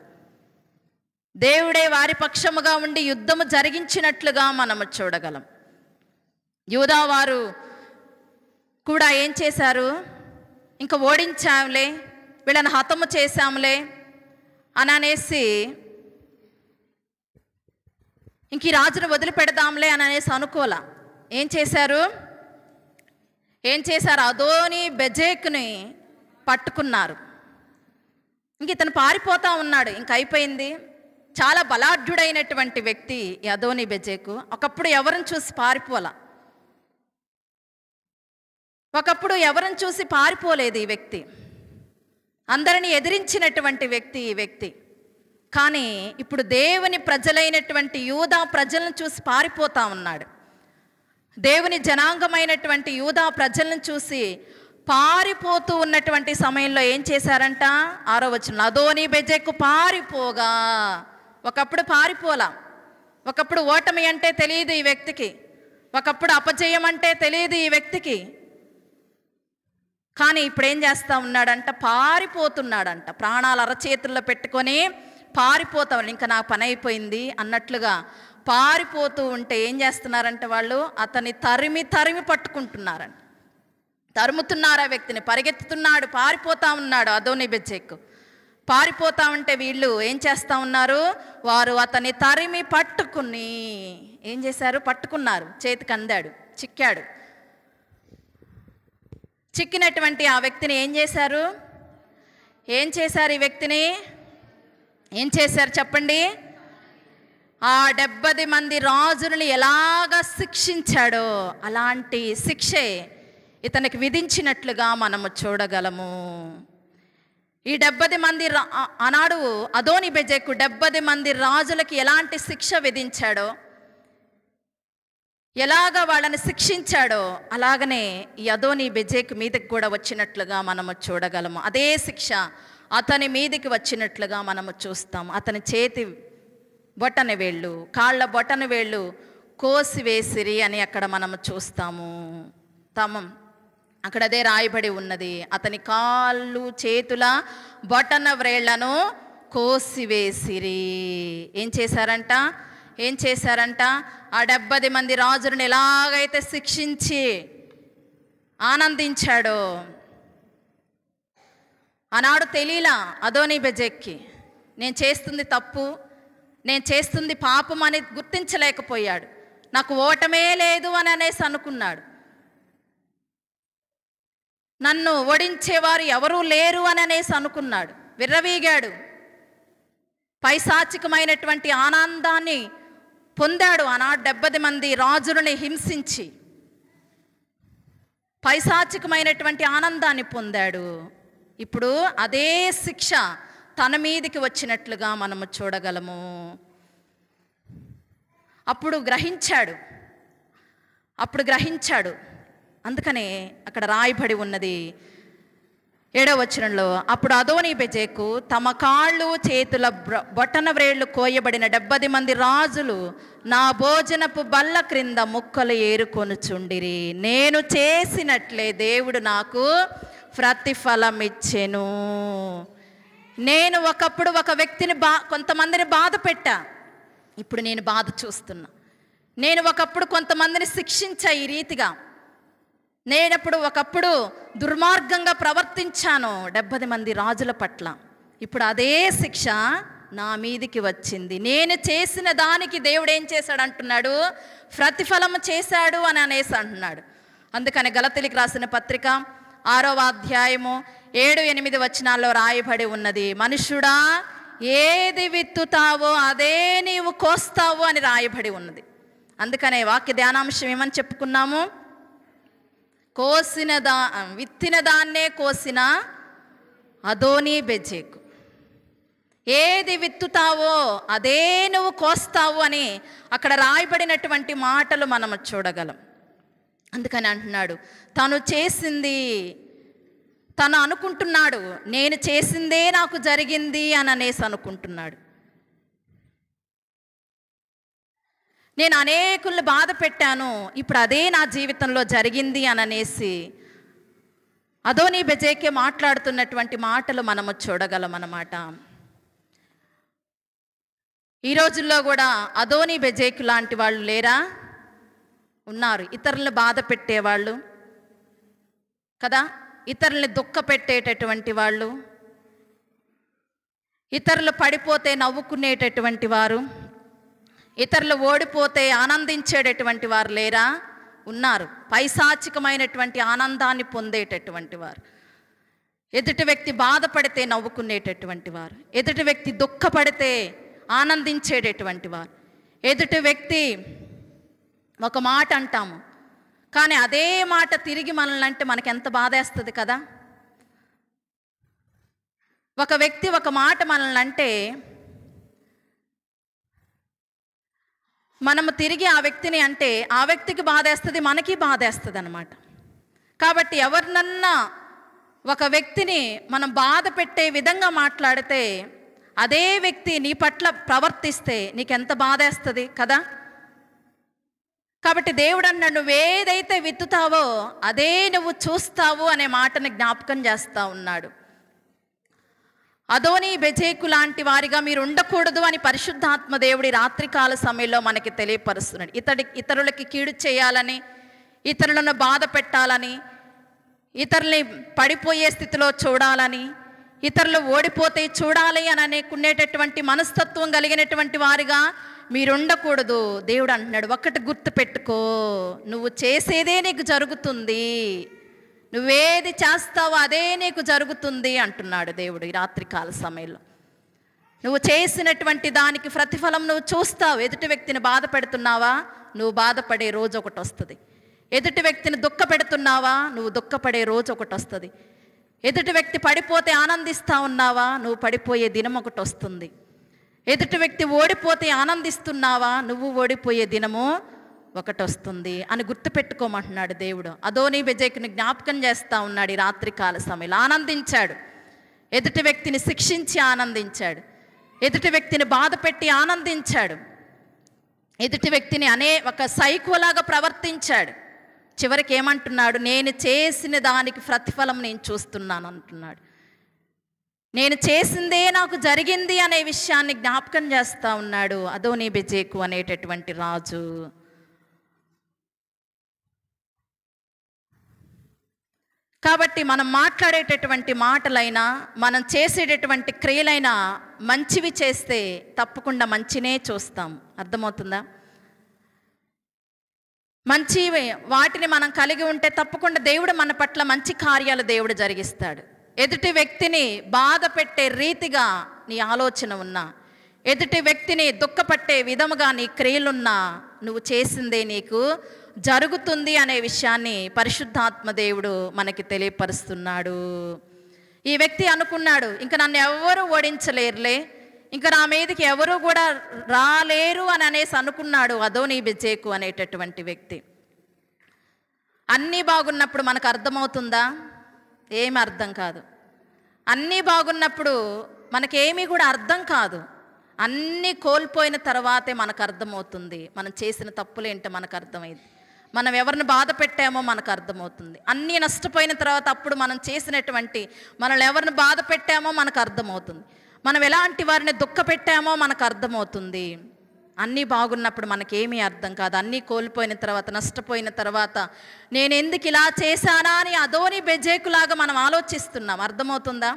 దేవుడే వారి పక్షముగా ఉండి యుద్ధము జరిగించినట్లుగా మనము చూడగలం. యూదావారు కూడా ఏం చేశారు? ఇంకా ఓడించాంలే, వీళ్ళని హతము చేశాంలే అని అనేసి ఇంక ఈ రాజును వదిలిపెడదాంలే అని అనేసి అనుకోలా. ఏం చేశారు? అదోనీ బెజెకుని పట్టుకున్నారు. ఇంక ఇతను పారిపోతా ఉన్నాడు. ఇంక అయిపోయింది, చాలా బలాఢ్యుడైనటువంటి వ్యక్తి ఈ అదోనీ బెజెకు. ఒకప్పుడు ఎవరిని చూసి పారిపోలా, ఒకప్పుడు ఎవరిని చూసి పారిపోలేదు ఈ వ్యక్తి. అందరిని ఎదిరించినటువంటి వ్యక్తి ఈ వ్యక్తి. కానీ ఇప్పుడు దేవుని ప్రజలైనటువంటి యూదా ప్రజలను చూసి పారిపోతా ఉన్నాడు. దేవుని జనాంగమైనటువంటి యూదా ప్రజలను చూసి పారిపోతూ ఉన్నటువంటి సమయంలో ఏం చేశారంట? 6వ వచనం, అదోనీ బెజెకు పారిపోగా. ఒకప్పుడు పారిపోలా, ఒకప్పుడు ఓటమి అంటే తెలియదు ఈ వ్యక్తికి, ఒకప్పుడు అపజయం అంటే తెలియదు ఈ వ్యక్తికి. కానీ ఇప్పుడు ఏం చేస్తూ ఉన్నాడంట? పారిపోతున్నాడంట. ప్రాణాలు అరచేతుల్లో పెట్టుకొని పారిపోతా, ఇంకా నా పని అయిపోయింది అన్నట్లుగా పారిపోతూ ఉంటే ఏం చేస్తున్నారంటే వాళ్ళు అతన్ని తరిమి తరిమి పట్టుకుంటున్నారంట. తరుముతున్నారు ఆ వ్యక్తిని, పరిగెత్తుతున్నాడు, పారిపోతా ఉన్నాడు అదోనీ బెజెకు. పారిపోతా ఉంటే వీళ్ళు ఏం చేస్తూ ఉన్నారు? వారు అతన్ని తరిమి పట్టుకుని ఏం చేశారు? పట్టుకున్నారు, చేతికి అందాడు, చిక్కాడు. చిక్కినటువంటి ఆ వ్యక్తిని ఏం చేశారు? ఏం చేశారు? ఈ వ్యక్తిని ఏం చేశారు చెప్పండి? ఆ 70 మంది రాజులను ఎలాగ శిక్షించాడో అలాంటి శిక్షే ఇతనికి విధించినట్లుగా మనము చూడగలము. ఈ 70 మంది ఆనాడు అదోనీ బెజెకు 70 మంది రాజులకి ఎలాంటి శిక్ష విధించాడో, ఎలాగ వాళ్ళని శిక్షించాడో అలాగనే ఈ అదోనీ బెజెకు మీదకి కూడా వచ్చినట్లుగా మనము చూడగలము. అదే శిక్ష అతని మీదికి వచ్చినట్లుగా మనము చూస్తాము. అతని చేతి బొటన వేళ్ళు, కాళ్ళ బొటన వేళ్ళు కోసివేసిరి అని అక్కడ మనము చూస్తాము. అక్కడ అదే రాయబడి ఉన్నది. అతని కాళ్ళు చేతుల బొటన వ్రేళ్లను కోసివేసిరి. ఏం చేశారంట? ఏం చేశారంట? ఆ 70 మంది రాజులను ఎలాగైతే శిక్షించి ఆనందించాడో ఆనాడు తెలియలా అదోనీ బెజెక్కి, నేను చేస్తుంది తప్పు, నేను చేస్తుంది పాపం అని గుర్తించలేకపోయాడు. నాకు ఓటమే లేదు అని అనేసి అనుకున్నాడు. నన్ను ఓడించేవారు ఎవరూ లేరు అని అనేసి అనుకున్నాడు. విర్రవీగాడు, పైశాచికమైనటువంటి ఆనందాన్ని పొందాడు. ఆనాడు 70 మంది రాజులని హింసించి పైశాచికమైనటువంటి ఆనందాన్ని పొందాడు. ఇప్పుడు అదే శిక్ష తన మీదికి వచ్చినట్లుగా మనము చూడగలము. అప్పుడు గ్రహించాడు. అందుకనే అక్కడ రాయబడి ఉన్నది 7వ వచనంలో, అప్పుడు అదోనీ బెజెకు తమ కాళ్ళు చేతుల బొటన వ్రేళ్లు కోయబడిన 70 మంది రాజులు నా భోజనపు బల్ల క్రింద ముక్కలు ఏరుకొనుచుండిరి. నేను చేసినట్లే దేవుడు నాకు ప్రతిఫలం ఇచ్చెను. నేను ఒకప్పుడు ఒక వ్యక్తిని కొంతమందిని బాధ పెట్టా, ఇప్పుడు నేను బాధ చూస్తున్నా. నేను ఒకప్పుడు కొంతమందిని శిక్షించా ఈ రీతిగా. ఒకప్పుడు దుర్మార్గంగా ప్రవర్తించాను 70 మంది రాజుల పట్ల. ఇప్పుడు అదే శిక్ష నా మీదికి వచ్చింది. నేను చేసిన దానికి దేవుడు ఏం చేశాడు అంటున్నాడు? ప్రతిఫలం చేశాడు అని అనేసి అంటున్నాడు. అందుకని గలతీయులకు రాసిన పత్రిక 6వ అధ్యాయము 7-8 వచనాల్లో రాయబడి ఉన్నది, మనుషుడా ఏది విత్తుతావో అదే నీవు కోస్తావు అని రాయబడి ఉన్నది. అందుకనే వాక్య ధ్యానాంశం ఏమని చెప్పుకున్నాము? విత్తిన దాన్నే కోసిన అదోనీ బెజెకు. ఏది విత్తుతావో అదే నువ్వు కోస్తావు అని అక్కడ రాయబడినటువంటి మాటలు మనము చూడగలం. అందుకని అంటున్నాడు, తను అనుకుంటున్నాడు నేను చేసిందే నాకు జరిగింది అని అనేసి అనుకుంటున్నాడు. నేను అనేకుల్ని బాధ పెట్టాను, ఇప్పుడు అదే నా జీవితంలో జరిగింది అని అనేసి అదోనీ బెజెకే మాట్లాడుతున్నటువంటి మాటలు మనము చూడగలం అన్నమాట. ఈ రోజుల్లో కూడా అదోనీ బెజెకు లాంటి వాళ్ళు లేరా? ఉన్నారు. ఇతరులను బాధ పెట్టేవాళ్ళు కదా, ఇతరుల్ని దుఃఖ పెట్టేటటువంటి వాళ్ళు, ఇతరులు పడిపోతే నవ్వుకునేటటువంటి వారు, ఇతరులు ఓడిపోతే ఆనందించేటటువంటి వారు లేరా? ఉన్నారు. పైశాచికమైనటువంటి ఆనందాన్ని పొందేటటువంటి వారు, ఎదుటి వ్యక్తి బాధపడితే నవ్వుకునేటటువంటి వారు, ఎదుటి వ్యక్తి దుఃఖపడితే ఆనందించేటటువంటి వారు. ఎదుటి వ్యక్తి ఒక మాట అంటాము, కానీ అదే మాట తిరిగి మనల్ని అంటే మనకి ఎంత బాధేస్తుంది కదా. ఒక వ్యక్తి ఒక మాట మనల్ని అంటే మనము తిరిగి ఆ వ్యక్తిని అంటే ఆ వ్యక్తికి బాధేస్తుంది, మనకి బాధేస్తుంది అన్నమాట. కాబట్టి ఎవరినన్నా ఒక వ్యక్తిని మనం బాధ పెట్టే విధంగా మాట్లాడితే అదే వ్యక్తి నీ పట్ల ప్రవర్తిస్తే నీకెంత బాధేస్తుంది కదా. కాబట్టి దేవుడు అన్నాడు, నువ్వేదైతే విత్తుతావో అదే నువ్వు చూస్తావు అనే మాటని జ్ఞాపకం చేస్తూ ఉన్నాడు. అదోని బెజేకు లాంటి వారిగా మీరు ఉండకూడదు అని పరిశుద్ధాత్మ దేవుడి రాత్రికాల సమయంలో మనకి తెలియపరుస్తున్నాడు. ఇతరులకి కీడు చేయాలని, ఇతరులను బాధ పెట్టాలని, ఇతరుల్ని పడిపోయే స్థితిలో చూడాలని, ఇతరులు ఓడిపోతే చూడాలి అని అనుకునేటటువంటి మనస్తత్వం కలిగినటువంటి వారిగా మీరు ఉండకూడదు. దేవుడు అంటున్నాడు, ఒక్కటి గుర్తుపెట్టుకో, నువ్వు చేసేదే నీకు జరుగుతుంది, నువ్వేది చేస్తావో అదే నీకు జరుగుతుంది అంటున్నాడు దేవుడు ఈ రాత్రికాల సమయంలో. నువ్వు చేసినటువంటి దానికి ప్రతిఫలం నువ్వు చూస్తావు. ఎదుటి వ్యక్తిని బాధ పెడుతున్నావా, నువ్వు బాధపడే రోజు ఒకటి వస్తుంది. ఎదుటి వ్యక్తిని దుఃఖ పెడుతున్నావా, నువ్వు దుఃఖపడే రోజు ఒకటి వస్తుంది. ఎదుటి వ్యక్తి పడిపోతే ఆనందిస్తూ ఉన్నావా, నువ్వు పడిపోయే దినం ఒకటి వస్తుంది. ఎదుటి వ్యక్తి ఓడిపోతే ఆనందిస్తున్నావా, నువ్వు ఓడిపోయే దినము ఒకటి వస్తుంది అని గుర్తుపెట్టుకోమంటున్నాడు దేవుడు. అదోని బెజేకుని జ్ఞాపకం చేస్తూ ఉన్నాడు ఈ రాత్రికాల సమయంలో. ఆనందించాడు, ఎదుటి వ్యక్తిని శిక్షించి ఆనందించాడు, ఎదుటి వ్యక్తిని బాధ పెట్టి ఆనందించాడు, ఎదుటి వ్యక్తిని ఒక సైకోలాగా ప్రవర్తించాడు. చివరికి ఏమంటున్నాడు, నేను చేసిన దానికి ప్రతిఫలం నేను చూస్తున్నాను అంటున్నాడు. నేను చేసిందే నాకు జరిగింది అనే విషయాన్ని జ్ఞాపకం చేస్తూ ఉన్నాడు అదోని బెజేకు అనేటటువంటి రాజు. కాబట్టి మనం మాట్లాడేటటువంటి మాటలైనా, మనం చేసేటటువంటి క్రియలైనా మంచివి చేస్తే తప్పకుండా మంచినే చూస్తాం. అర్థమవుతుందా? మంచి వాటిని మనం కలిగి ఉంటే తప్పకుండా దేవుడు మన పట్ల మంచి కార్యాలు దేవుడు జరిగిస్తాడు. ఎదుటి వ్యక్తిని బాధ పెట్టే రీతిగా నీ ఆలోచన ఉన్నా, ఎదుటి వ్యక్తిని దుఃఖపట్టే విధముగా నీ క్రియలున్నా, నువ్వు చేసిందే నీకు జరుగుతుంది అనే విషయాన్ని పరిశుద్ధాత్మ దేవుడు మనకి తెలియపరుస్తున్నాడు. ఈ వ్యక్తి అనుకున్నాడు, ఇంకా నన్ను ఎవరు ఓడించలేరులే, ఇంకా నా మీదకి ఎవరు కూడా రాలేరు అని అనేసి అనుకున్నాడు అదోని బెజేకు అనేటటువంటి వ్యక్తి. అన్నీ బాగున్నప్పుడు మనకు అర్థమవుతుందా? ఏమి అర్థం కాదు. అన్నీ బాగున్నప్పుడు మనకేమీ కూడా అర్థం కాదు. అన్నీ కోల్పోయిన తర్వాతే మనకు అర్థమవుతుంది మనం చేసిన తప్పులేంటో మనకు అర్థమైంది, మనం ఎవరిని బాధ పెట్టామో మనకు అర్థమవుతుంది. అన్నీ నష్టపోయిన తర్వాత అప్పుడు మనం చేసినటువంటి, మనల్ని ఎవరిని బాధ పెట్టామో మనకు అర్థమవుతుంది, మనం ఎలాంటి వారిని దుఃఖ పెట్టామో మనకు అర్థమవుతుంది. అన్నీ బాగున్నప్పుడు మనకేమీ అర్థం కాదు. అన్నీ కోల్పోయిన తర్వాత, నష్టపోయిన తర్వాత నేను ఎందుకు ఇలా చేశానా అని అదోని బెజేకులాగా మనం ఆలోచిస్తున్నాం. అర్థమవుతుందా?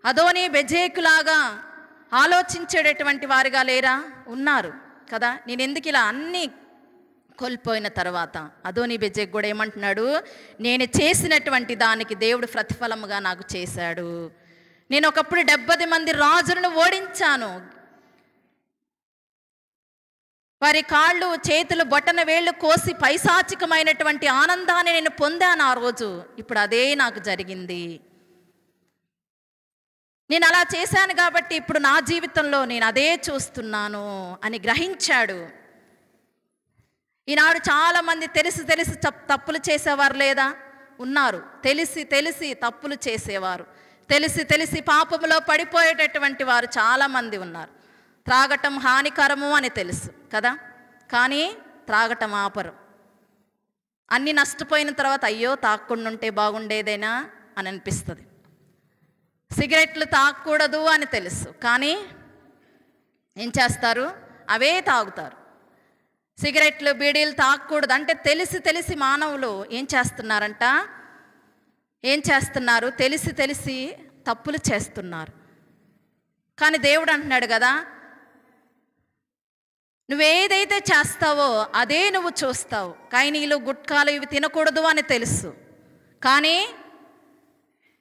అదోని బెజేకులాగా ఆలోచించేటటువంటి వారిగా లేరా? ఉన్నారు కదా. నేను ఎందుకు ఇలా అన్నీ కోల్పోయిన తర్వాత అదోని బెజేకు కూడా ఏమంటున్నాడు, నేను చేసినటువంటి దానికి దేవుడు ప్రతిఫలముగా నాకు చేశాడు. నేను ఒకప్పుడు 70 మంది రాజులను ఓడించాను, వారి కాళ్ళు చేతులు బొటన వేళ్ళు కోసి పైశాచికమైనటువంటి ఆనందాన్ని నేను పొందాను ఆ రోజు. ఇప్పుడు అదే నాకు జరిగింది. నేను అలా చేశాను కాబట్టి ఇప్పుడు నా జీవితంలో నేను అదే చూస్తున్నాను అని గ్రహించాడు. ఈనాడు చాలామంది తెలిసి తప్పులు చేసేవారు లేదా? ఉన్నారు. తెలిసి తప్పులు చేసేవారు, తెలిసి పాపములో పడిపోయేటటువంటి వారు చాలామంది ఉన్నారు. త్రాగటం హానికరము అని తెలుసు కదా, కానీ త్రాగటం ఆపరు. అన్నీ నష్టపోయిన తర్వాత అయ్యో తాగకుండా ఉంటే బాగుండేదేనా అని అనిపిస్తుంది. సిగరెట్లు తాగకూడదు అని తెలుసు, కానీ ఏం చేస్తారు? అవే తాగుతారు. సిగరెట్లు బీడీలు తాగకూడదు అంటే తెలిసి మానవులు ఏం చేస్తున్నారు? తెలిసి తప్పులు చేస్తున్నారు. కానీ దేవుడు అంటున్నాడు కదా, నువ్వేదైతే చేస్తావో అదే నువ్వు చూస్తావు. కైనీలు గుట్కాలు ఇవి తినకూడదు అని తెలుసు, కానీ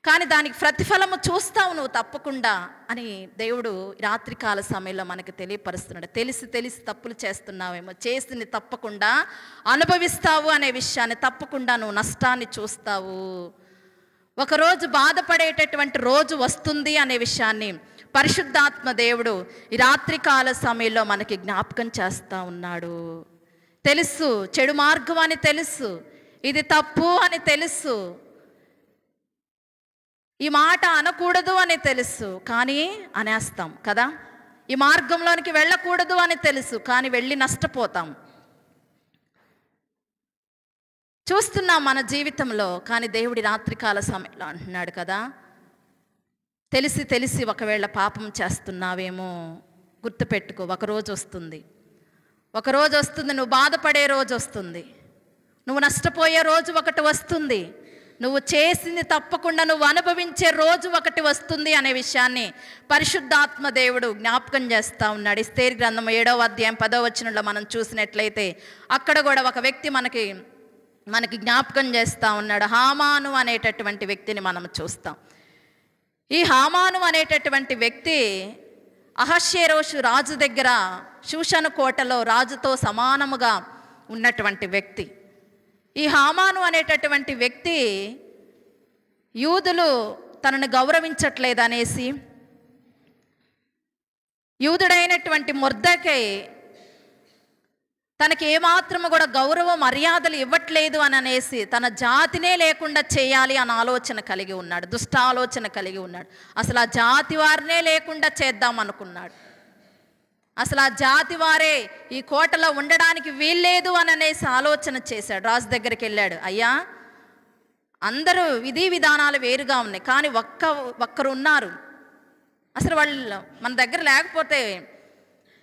కానీ దానికి ప్రతిఫలము చూస్తావు నువ్వు తప్పకుండా అని దేవుడు రాత్రికాల సమయంలో మనకు తెలియపరుస్తున్నాడు. తెలిసి తప్పులు చేస్తున్నావేమో, చేసింది తప్పకుండా అనుభవిస్తావు అనే విషయాన్ని, తప్పకుండా నువ్వు నష్టాన్ని చూస్తావు. ఒకరోజు బాధపడేటటువంటి రోజు వస్తుంది అనే విషయాన్ని పరిశుద్ధాత్మ దేవుడు ఈ రాత్రికాల సమయంలో మనకి జ్ఞాపకం చేస్తూ ఉన్నాడు. తెలుసు చెడు మార్గం అని తెలుసు, ఇది తప్పు అని తెలుసు, ఈ మాట అనకూడదు అని తెలుసు, కానీ అనేస్తాం కదా. ఈ మార్గంలోనికి వెళ్ళకూడదు అని తెలుసు, కానీ వెళ్ళి నష్టపోతాం. చూస్తున్నాం మన జీవితంలో. కానీ దేవుడి రాత్రికాల సమయంలో అంటున్నాడు కదా, తెలిసి ఒకవేళ పాపం చేస్తున్నావేమో గుర్తుపెట్టుకో, ఒకరోజు వస్తుంది నువ్వు బాధపడే రోజు వస్తుంది, నువ్వు నష్టపోయే రోజు ఒకటి వస్తుంది, నువ్వు చేసింది తప్పకుండా నువ్వు అనుభవించే రోజు ఒకటి వస్తుంది అనే విషయాన్ని పరిశుద్ధాత్మ దేవుడు జ్ఞాపకం చేస్తూ ఉన్నాడు. ఎస్తేరు గ్రంథం 7వ అధ్యాయం 10వ వచనంలో మనం చూసినట్లయితే అక్కడ కూడా ఒక వ్యక్తి మనకి జ్ఞాపకం చేస్తూ ఉన్నాడు. హామాను అనేటటువంటి వ్యక్తిని మనం చూస్తాం. ఈ హామాను అనేటటువంటి వ్యక్తి అహష్యేరోషు రాజు దగ్గర షూషను కోటలో రాజుతో సమానముగా ఉన్నటువంటి వ్యక్తి. ఈ హామాను అనేటటువంటి వ్యక్తి యూదులు తనను గౌరవించట్లేదనేసి, యూదుడైనటువంటి మొర్దెకై తనకి ఏమాత్రము కూడా గౌరవ మర్యాదలు ఇవ్వట్లేదు అని అనేసి తన జాతినే లేకుండా చేయాలి అన్న ఆలోచన కలిగి ఉన్నాడు, దుష్ట ఆలోచన కలిగి ఉన్నాడు. అసలు ఆ జాతి వారినే లేకుండా చేద్దాం అనుకున్నాడు. అసలు ఆ జాతి వారే ఈ కోటలో ఉండడానికి వీల్లేదు అని అనేసి ఆలోచన చేశాడు. రాజు దగ్గరికి వెళ్ళాడు, అయ్యా అందరూ విధి విధానాలు వేరుగా ఉన్నాయి, కానీ ఒక్కరు ఉన్నారు, అసలు వాళ్ళు మన దగ్గర లేకపోతే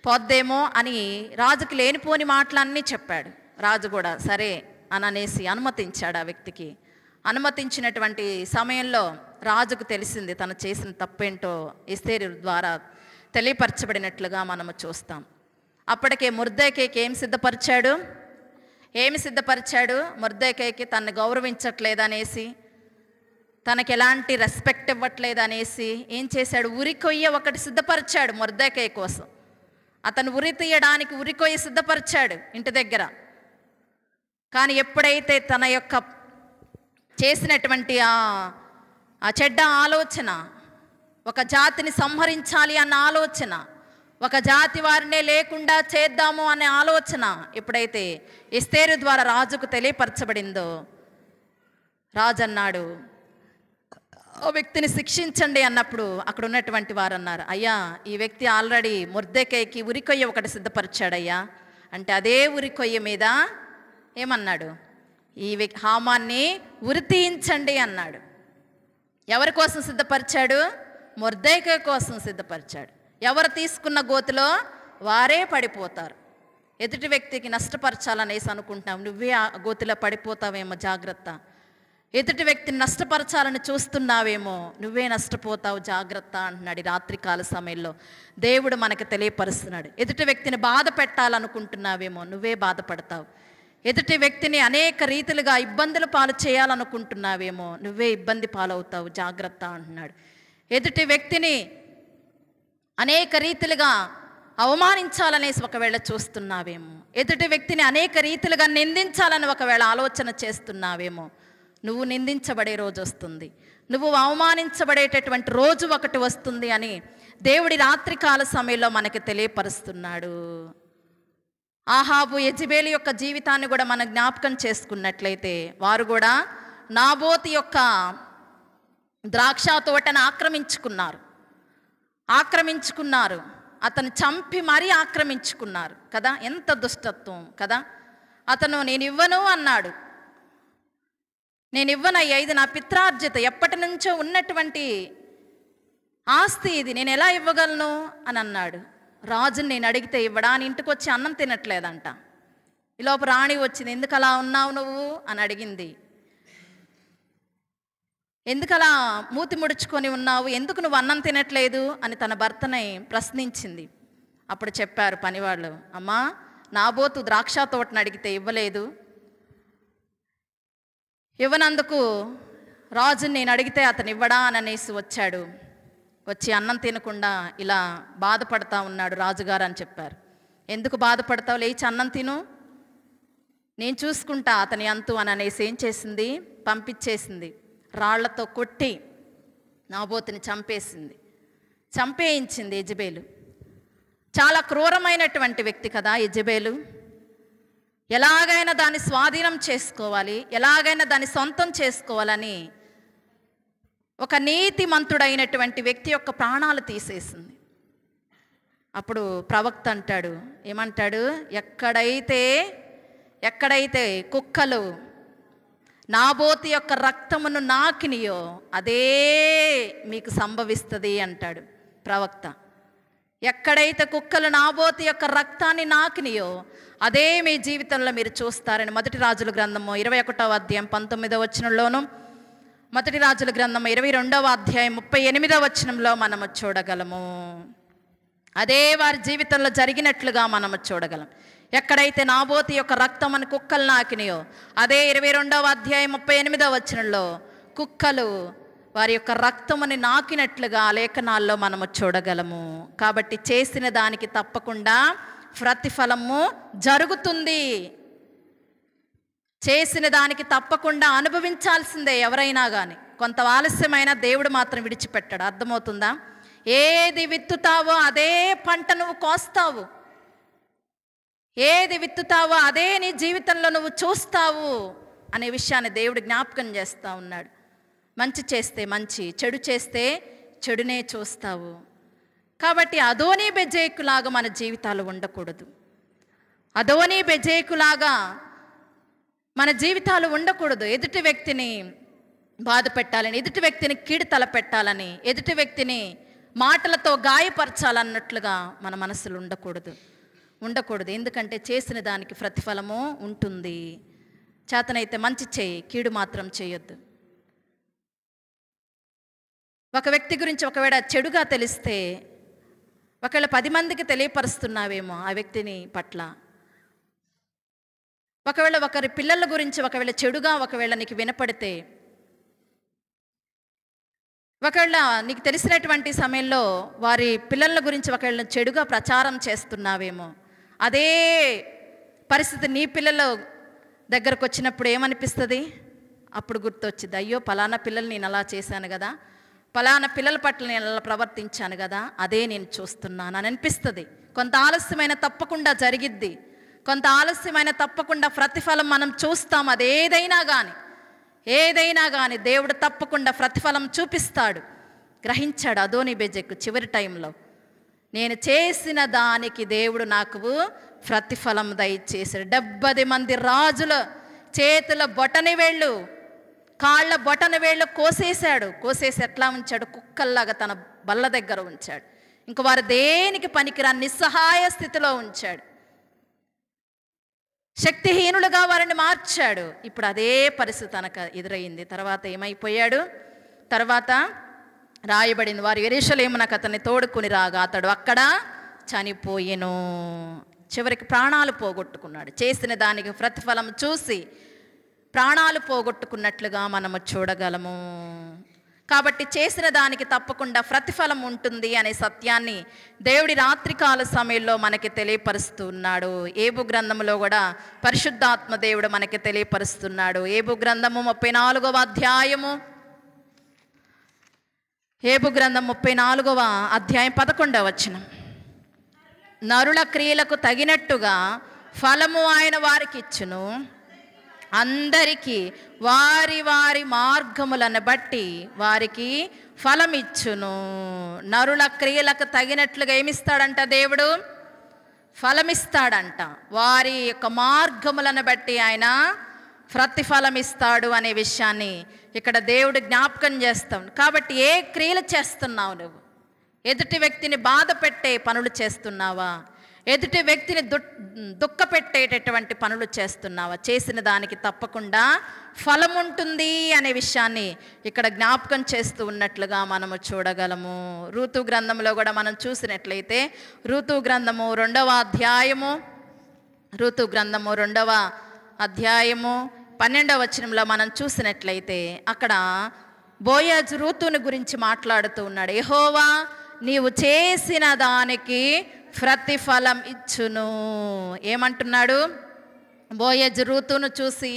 పోద్దేమో అని రాజుకి లేనిపోని మాటలన్నీ చెప్పాడు. రాజు కూడా సరే అని అనేసి అనుమతించాడు. ఆ వ్యక్తికి అనుమతించినటువంటి సమయంలో రాజుకు తెలిసింది తను చేసిన తప్పేంటో ఎస్తేరు ద్వారా తెలియపరచబడినట్లుగా మనము చూస్తాం. అప్పటికే మొర్దెకైకి ఏమి సిద్ధపరిచాడు? మొర్దెకైకి తనను గౌరవించట్లేదనేసి, తనకి ఎలాంటి రెస్పెక్ట్ ఇవ్వట్లేదనేసి ఏం చేశాడు? ఉరికొయ్య ఒకటి సిద్ధపరిచాడు మొర్దెకై కోసం. అతను ఉరి తీయడానికి ఉరికొయ్య సిద్ధపరిచాడు ఇంటి దగ్గర. కానీ ఎప్పుడైతే తన యొక్క చేసినటువంటి ఆ చెడ్డ ఆలోచన, ఒక జాతిని సంహరించాలి అన్న ఆలోచన, ఒక జాతి వారినే లేకుండా చేద్దాము అనే ఆలోచన ఎప్పుడైతే ఎస్తేరు ద్వారా రాజుకు తెలియపరచబడిందో, రాజు అన్నాడు ఆ వ్యక్తిని శిక్షించండి అన్నప్పుడు అక్కడ ఉన్నటువంటి వారు అన్నారు, అయ్యా ఈ వ్యక్తి ఆల్రెడీ మొర్దెకైకి ఉరికొయ్య ఒకటి సిద్ధపరిచాడయ్యా అంటే అదే ఉరికొయ్య మీద ఏమన్నాడు? ఈ హామాన్ని ఉరి తీయించండి అన్నాడు. ఎవరి కోసం సిద్ధపరిచాడు? మొర్దెకై కోసం సిద్ధపరిచాడు. ఎవరు తీసుకున్న గోతిలో వారే పడిపోతారు. ఎదుటి వ్యక్తికి నష్టపరచాలనేసి అనుకుంటున్నావు, నువ్వే ఆ గోతిలో పడిపోతావేమో జాగ్రత్త. ఎదుటి వ్యక్తిని నష్టపరచాలని చూస్తున్నావేమో, నువ్వే నష్టపోతావు జాగ్రత్త అంటున్నాడు. రాత్రికాల సమయంలో దేవుడు మనకు తెలియపరుస్తున్నాడు. ఎదుటి వ్యక్తిని బాధ పెట్టాలనుకుంటున్నావేమో, నువ్వే బాధపడతావు. ఎదుటి వ్యక్తిని అనేక రీతిలుగా ఇబ్బందులు పాలు చేయాలనుకుంటున్నావేమో, నువ్వే ఇబ్బంది పాలవుతావు జాగ్రత్త అంటున్నాడు. ఎదుటి వ్యక్తిని అనేక రీతిలుగా అవమానించాలనేసి ఒకవేళ చూస్తున్నావేమో, ఎదుటి వ్యక్తిని అనేక రీతిలుగా నిందించాలని ఒకవేళ ఆలోచన చేస్తున్నావేమో, నువ్వు నిందించబడే రోజు వస్తుంది, నువ్వు అవమానించబడేటటువంటి రోజు ఒకటి వస్తుంది అని దేవుడి రాత్రికాల సమయంలో మనకి తెలియపరుస్తున్నాడు. ఆహాబు యెజెబెలు యొక్క జీవితాన్ని కూడా మనం జ్ఞాపకం చేసుకున్నట్లయితే, వారు కూడా నాబోతు యొక్క ద్రాక్ష తోటను ఆక్రమించుకున్నారు. అతను చంపి మరీ ఆక్రమించుకున్నారు కదా. ఎంత దుష్టత్వం కదా. అతను నేను ఇవ్వను అన్నాడు. నేను ఇవ్వనయ్యా, ఇది నా పిత్రార్జిత, ఎప్పటి నుంచో ఉన్నటువంటి ఆస్తి, ఇది నేను ఎలా ఇవ్వగలను అని అన్నాడు. రాజుని నేను అడిగితే ఇవ్వడా అని ఇంటికి వచ్చి అన్నం తినట్లేదంట. ఈలోపు రాణి వచ్చింది, ఎందుకు అలా ఉన్నావు నువ్వు అని అడిగింది. ఎందుకు అలా మూతి ముడుచుకొని ఉన్నావు, ఎందుకు నువ్వు అన్నం తినట్లేదు అని తన భర్తని ప్రశ్నించింది. అప్పుడు చెప్పారు పనివాళ్ళు, అమ్మా నాబోతు ద్రాక్ష తోటను అడిగితే ఇవ్వలేదు, ఇవ్వనందుకు రాజుని నేను అడిగితే అతను ఇవ్వడా అని అనేసి వచ్చాడు. వచ్చి అన్నం తినకుండా ఇలా బాధపడతా ఉన్నాడు రాజుగారు అని చెప్పారు. ఎందుకు బాధపడతావు, లేచి అన్నం తిను, నేను చూసుకుంటా అతని అంతు అని అనేసి ఏం చేసింది, పంపించేసింది. రాళ్లతో కొట్టి నాబోతుని చంపేయించింది యెజెబెలు. చాలా క్రూరమైనటువంటి వ్యక్తి కదా యెజెబెలు. ఎలాగైనా దాన్ని స్వాధీనం చేసుకోవాలి, ఎలాగైనా దాన్ని సొంతం చేసుకోవాలని ఒక నీతిమంతుడైనటువంటి వ్యక్తి యొక్క ప్రాణాలు తీసేసింది. అప్పుడు ప్రవక్త అంటాడు, ఏమంటాడు, ఎక్కడైతే కుక్కలు నాబోతు యొక్క రక్తమును నాకినియో అదే మీకు సంభవిస్తుంది అంటాడు ప్రవక్త. ఎక్కడైతే కుక్కలు నాబోతు యొక్క రక్తాన్ని నాకినియో అదే మీ జీవితంలో మీరు చూస్తారని మొదటి రాజుల గ్రంథము 21వ అధ్యాయం 19వ వచనంలోను, మొదటి రాజుల గ్రంథము 22వ అధ్యాయం 38వ వచనంలో మనము చూడగలము. అదే వారి జీవితంలో జరిగినట్లుగా మనము చూడగలం. ఎక్కడైతే నాబోతు యొక్క రక్తం అని కుక్కలు నాకినాయో అదే 22వ అధ్యాయం 38వ వచనంలో కుక్కలు వారి యొక్క రక్తముని నాకినట్లుగా లేఖనాల్లో మనము చూడగలము. కాబట్టి చేసిన దానికి తప్పకుండా ప్రతిఫలము జరుగుతుంది. చేసిన దానికి తప్పకుండా అనుభవించాల్సిందే ఎవరైనా కానీ. కొంత ఆలస్యమైన దేవుడు మాత్రం విడిచిపెట్టాడు. అర్థమవుతుందా? ఏది విత్తుతావో అదే పంట నువ్వు కోస్తావు, ఏది విత్తుతావో అదే నీ జీవితంలో నువ్వు చూస్తావు అనే విషయాన్ని దేవుడు జ్ఞాపకం చేస్తూ ఉన్నాడు. మంచి చేస్తే మంచి, చెడు చేస్తే చెడునే చూస్తావు. కాబట్టి అదోనీ బెజేకులాగా మన జీవితాలు ఉండకూడదు. అదోనీ బెజేకులాగా మన జీవితాలు ఉండకూడదు. ఎదుటి వ్యక్తిని బాధ పెట్టాలని, ఎదుటి వ్యక్తిని కీడు తలపెట్టాలని, ఎదుటి వ్యక్తిని మాటలతో గాయపరచాలన్నట్లుగా మన మనసులు ఉండకూడదు. ఎందుకంటే చేసిన దానికి ప్రతిఫలము ఉంటుంది. చేతనైతే మంచి చేయి, కీడు మాత్రం చేయొద్దు. ఒక వ్యక్తి గురించి ఒకవేళ చెడుగా తెలిస్తే ఒకవేళ 10 మందికి తెలియపరుస్తున్నావేమో ఆ వ్యక్తిని పట్ల. ఒకవేళ ఒకరి పిల్లల గురించి ఒకవేళ చెడుగా ఒకవేళ నీకు వినపడితే, ఒకవేళ నీకు తెలిసినటువంటి సమయంలో వారి పిల్లల గురించి ఒకవేళ చెడుగా ప్రచారం చేస్తున్నావేమో, అదే పరిస్థితి నీ పిల్లల దగ్గరకు వచ్చినప్పుడు ఏమనిపిస్తుంది? అప్పుడు గుర్తొచ్చింది, అయ్యో పలానా పిల్లలు నేను అలా చేశాను కదా, పలానా పిల్లల పట్ల నేను అలా ప్రవర్తించాను కదా, అదే నేను చూస్తున్నాను అని అనిపిస్తుంది. కొంత ఆలస్యమైన తప్పకుండా జరిగిద్ది, కొంత ఆలస్యమైన తప్పకుండా ప్రతిఫలం మనం చూస్తాం. అది ఏదైనా కానీ దేవుడు తప్పకుండా ప్రతిఫలం చూపిస్తాడు. గ్రహించాడు అదోనీ బెజెకు చివరి టైంలో, నేను చేసిన దానికి దేవుడు నాకు ప్రతిఫలం దయచేశాడు. 70 మంది రాజుల చేతుల బొటని వేళ్ళు, కాళ్ళ బొటన వేళ్ళు కోసేసి ఎట్లా ఉంచాడు? కుక్కల్లాగా తన బల్ల దగ్గర ఉంచాడు. ఇంక వారు దేనికి పనికిరాని నిస్సహాయ స్థితిలో ఉంచాడు. శక్తిహీనులుగా వారిని మార్చాడు. ఇప్పుడు అదే పరిస్థితి తనకు ఎదురయ్యింది. తర్వాత ఏమైపోయాడు? తర్వాత రాయబడింది, వారు యెరూషలేమునకు అతన్ని తోడుకుని రాగా అతడు అక్కడ చనిపోయెను. చివరికి ప్రాణాలు పోగొట్టుకున్నాడు. చేసిన దానికి ప్రతిఫలం చూసి ప్రాణాలు పోగొట్టుకున్నట్లుగా మనము చూడగలము. కాబట్టి చేసిన దానికి తప్పకుండా ప్రతిఫలం ఉంటుంది అనే సత్యాన్ని దేవుడి రాత్రికాల సమయంలో మనకి తెలియపరుస్తున్నాడు. ఏబు గ్రంథంలో కూడా పరిశుద్ధాత్మ దేవుడు మనకి తెలియపరుస్తున్నాడు. ఏబు గ్రంథము 34వ అధ్యాయము, ఏబు గ్రంథం 34వ అధ్యాయం 11వ వచనం, నరుల క్రియలకు తగినట్టుగా ఫలము ఆయన వారికి ఇచ్చును, అందరికీ వారి వారి మార్గములను బట్టి వారికి ఫలమిచ్చును. నరుల క్రియలకు తగినట్లుగా ఏమిస్తాడంట? దేవుడు ఫలమిస్తాడంట. వారి యొక్క మార్గములను బట్టి ఆయన ప్రతిఫలం ఇస్తాడు అనే విషయాన్ని ఇక్కడ దేవుడు జ్ఞాపకం చేస్తాం. కాబట్టి ఏ క్రియలు చేస్తున్నావు నువ్వు? ఎదుటి వ్యక్తిని బాధ పెట్టే పనులు చేస్తున్నావా? ఎదుటి వ్యక్తిని దుఃఖపెట్టేటటువంటి పనులు చేస్తున్నావా? చేసిన దానికి తప్పకుండా ఫలం ఉంటుంది అనే విషయాన్ని ఇక్కడ జ్ఞాపకం చేస్తూ ఉన్నట్లుగా మనము చూడగలము. ఋతు గ్రంథంలో కూడా మనం చూసినట్లయితే ఋతు గ్రంథము 2వ అధ్యాయము 2వ అధ్యాయము 12వ వచనంలో మనం చూసినట్లయితే అక్కడ బోయజు రూతుని గురించి మాట్లాడుతూ ఉన్నాడు. యెహోవా నీవు చేసిన దానికి ప్రతిఫలం ఇచ్చును. ఏమంటున్నాడు? బోయజు రూతును చూసి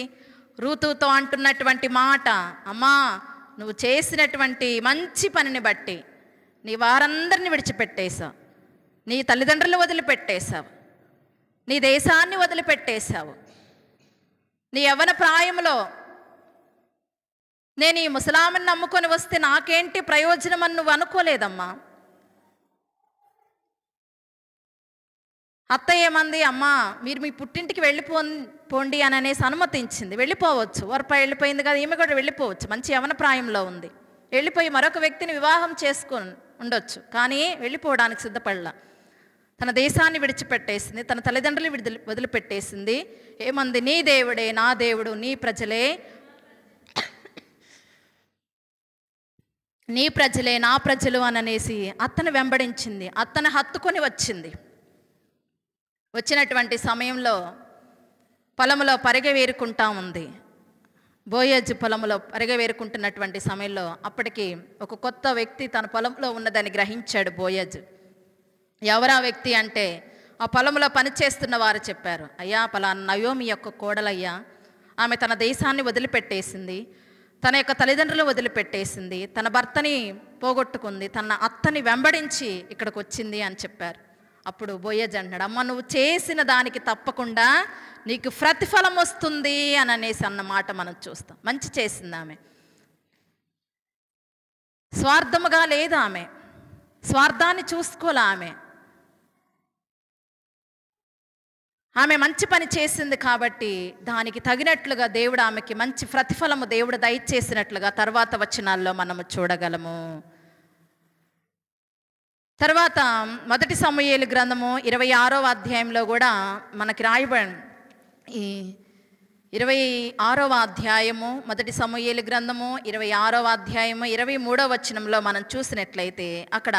రూతుతో అంటున్నటువంటి మాట, అమ్మా నువ్వు చేసినటువంటి మంచి పనిని బట్టి నీ వారందరిని విడిచిపెట్టేశావు, నీ తల్లిదండ్రులు వదిలిపెట్టేశావు, నీ దేశాన్ని వదిలిపెట్టేశావు. నీ యవ్వన ప్రాయంలో నేను ఈ ముసలామని నమ్ముకొని వస్తే నాకేంటి ప్రయోజనం అని నువ్వు అనుకోలేదమ్మా. అత్త ఏమంది, అమ్మా మీరు మీ పుట్టింటికి పోండి అని అనేసి అనుమతించింది. వెళ్ళిపోవచ్చు, వరప వెళ్ళిపోయింది కదా, ఈమె కూడా వెళ్ళిపోవచ్చు, మంచి యవ్వన ప్రాయంలో ఉంది, వెళ్ళిపోయి మరొక వ్యక్తిని వివాహం చేసుకొని ఉండొచ్చు. కానీ వెళ్ళిపోవడానికి సిద్ధపడలా. తన దేశాన్ని విడిచిపెట్టేసింది, తన తల్లిదండ్రులు వదిలిపెట్టేసింది. ఏమంది? నీ దేవుడే నా దేవుడు, నీ ప్రజలే నా ప్రజలు అని అనేసి అత్తను వెంబడించింది, అత్తను హత్తుకొని వచ్చింది. వచ్చినటువంటి సమయంలో పొలంలో పరిగెవేరుకుంటా ఉంది. బోయజు పొలంలో పరిగెవేరుకుంటున్నటువంటి సమయంలో అప్పటికి ఒక కొత్త వ్యక్తి తన పొలంలో ఉన్నదని గ్రహించాడు బోయజు. ఎవరా వ్యక్తి అంటే ఆ పొలంలో పనిచేస్తున్న వారు చెప్పారు, అయ్యా పలానా నయోమి యొక్క కోడలయ్యా, ఆమె తన దేశాన్ని వదిలిపెట్టేసింది, తన యొక్క తల్లిదండ్రులు వదిలిపెట్టేసింది, తన భర్తని పోగొట్టుకుంది, తన అత్తని వెంబడించి ఇక్కడికి వచ్చింది అని చెప్పారు. అప్పుడు బోయజు అంటున్నాడు, అమ్మ నువ్వు చేసిన దానికి తప్పకుండా నీకు ప్రతిఫలం వస్తుంది అని అనేసి అన్నమాట మనం చూస్తాం. మంచి చేసింది ఆమె, స్వార్థముగా లేదు ఆమె, స్వార్థాన్ని చూసుకోలే ఆమె మంచి పని చేసింది కాబట్టి దానికి తగినట్లుగా దేవుడు ఆమెకి మంచి ప్రతిఫలము దేవుడు దయచేసినట్లుగా తర్వాత వచనాల్లో మనము చూడగలము. తర్వాత మొదటి సమూయేలు గ్రంథము 26వ అధ్యాయంలో కూడా మనకి రాయబడి, ఈ 26వ అధ్యాయము మొదటి సమూయేలు గ్రంథము 26వ అధ్యాయము 23వ వచనంలో మనం చూసినట్లయితే అక్కడ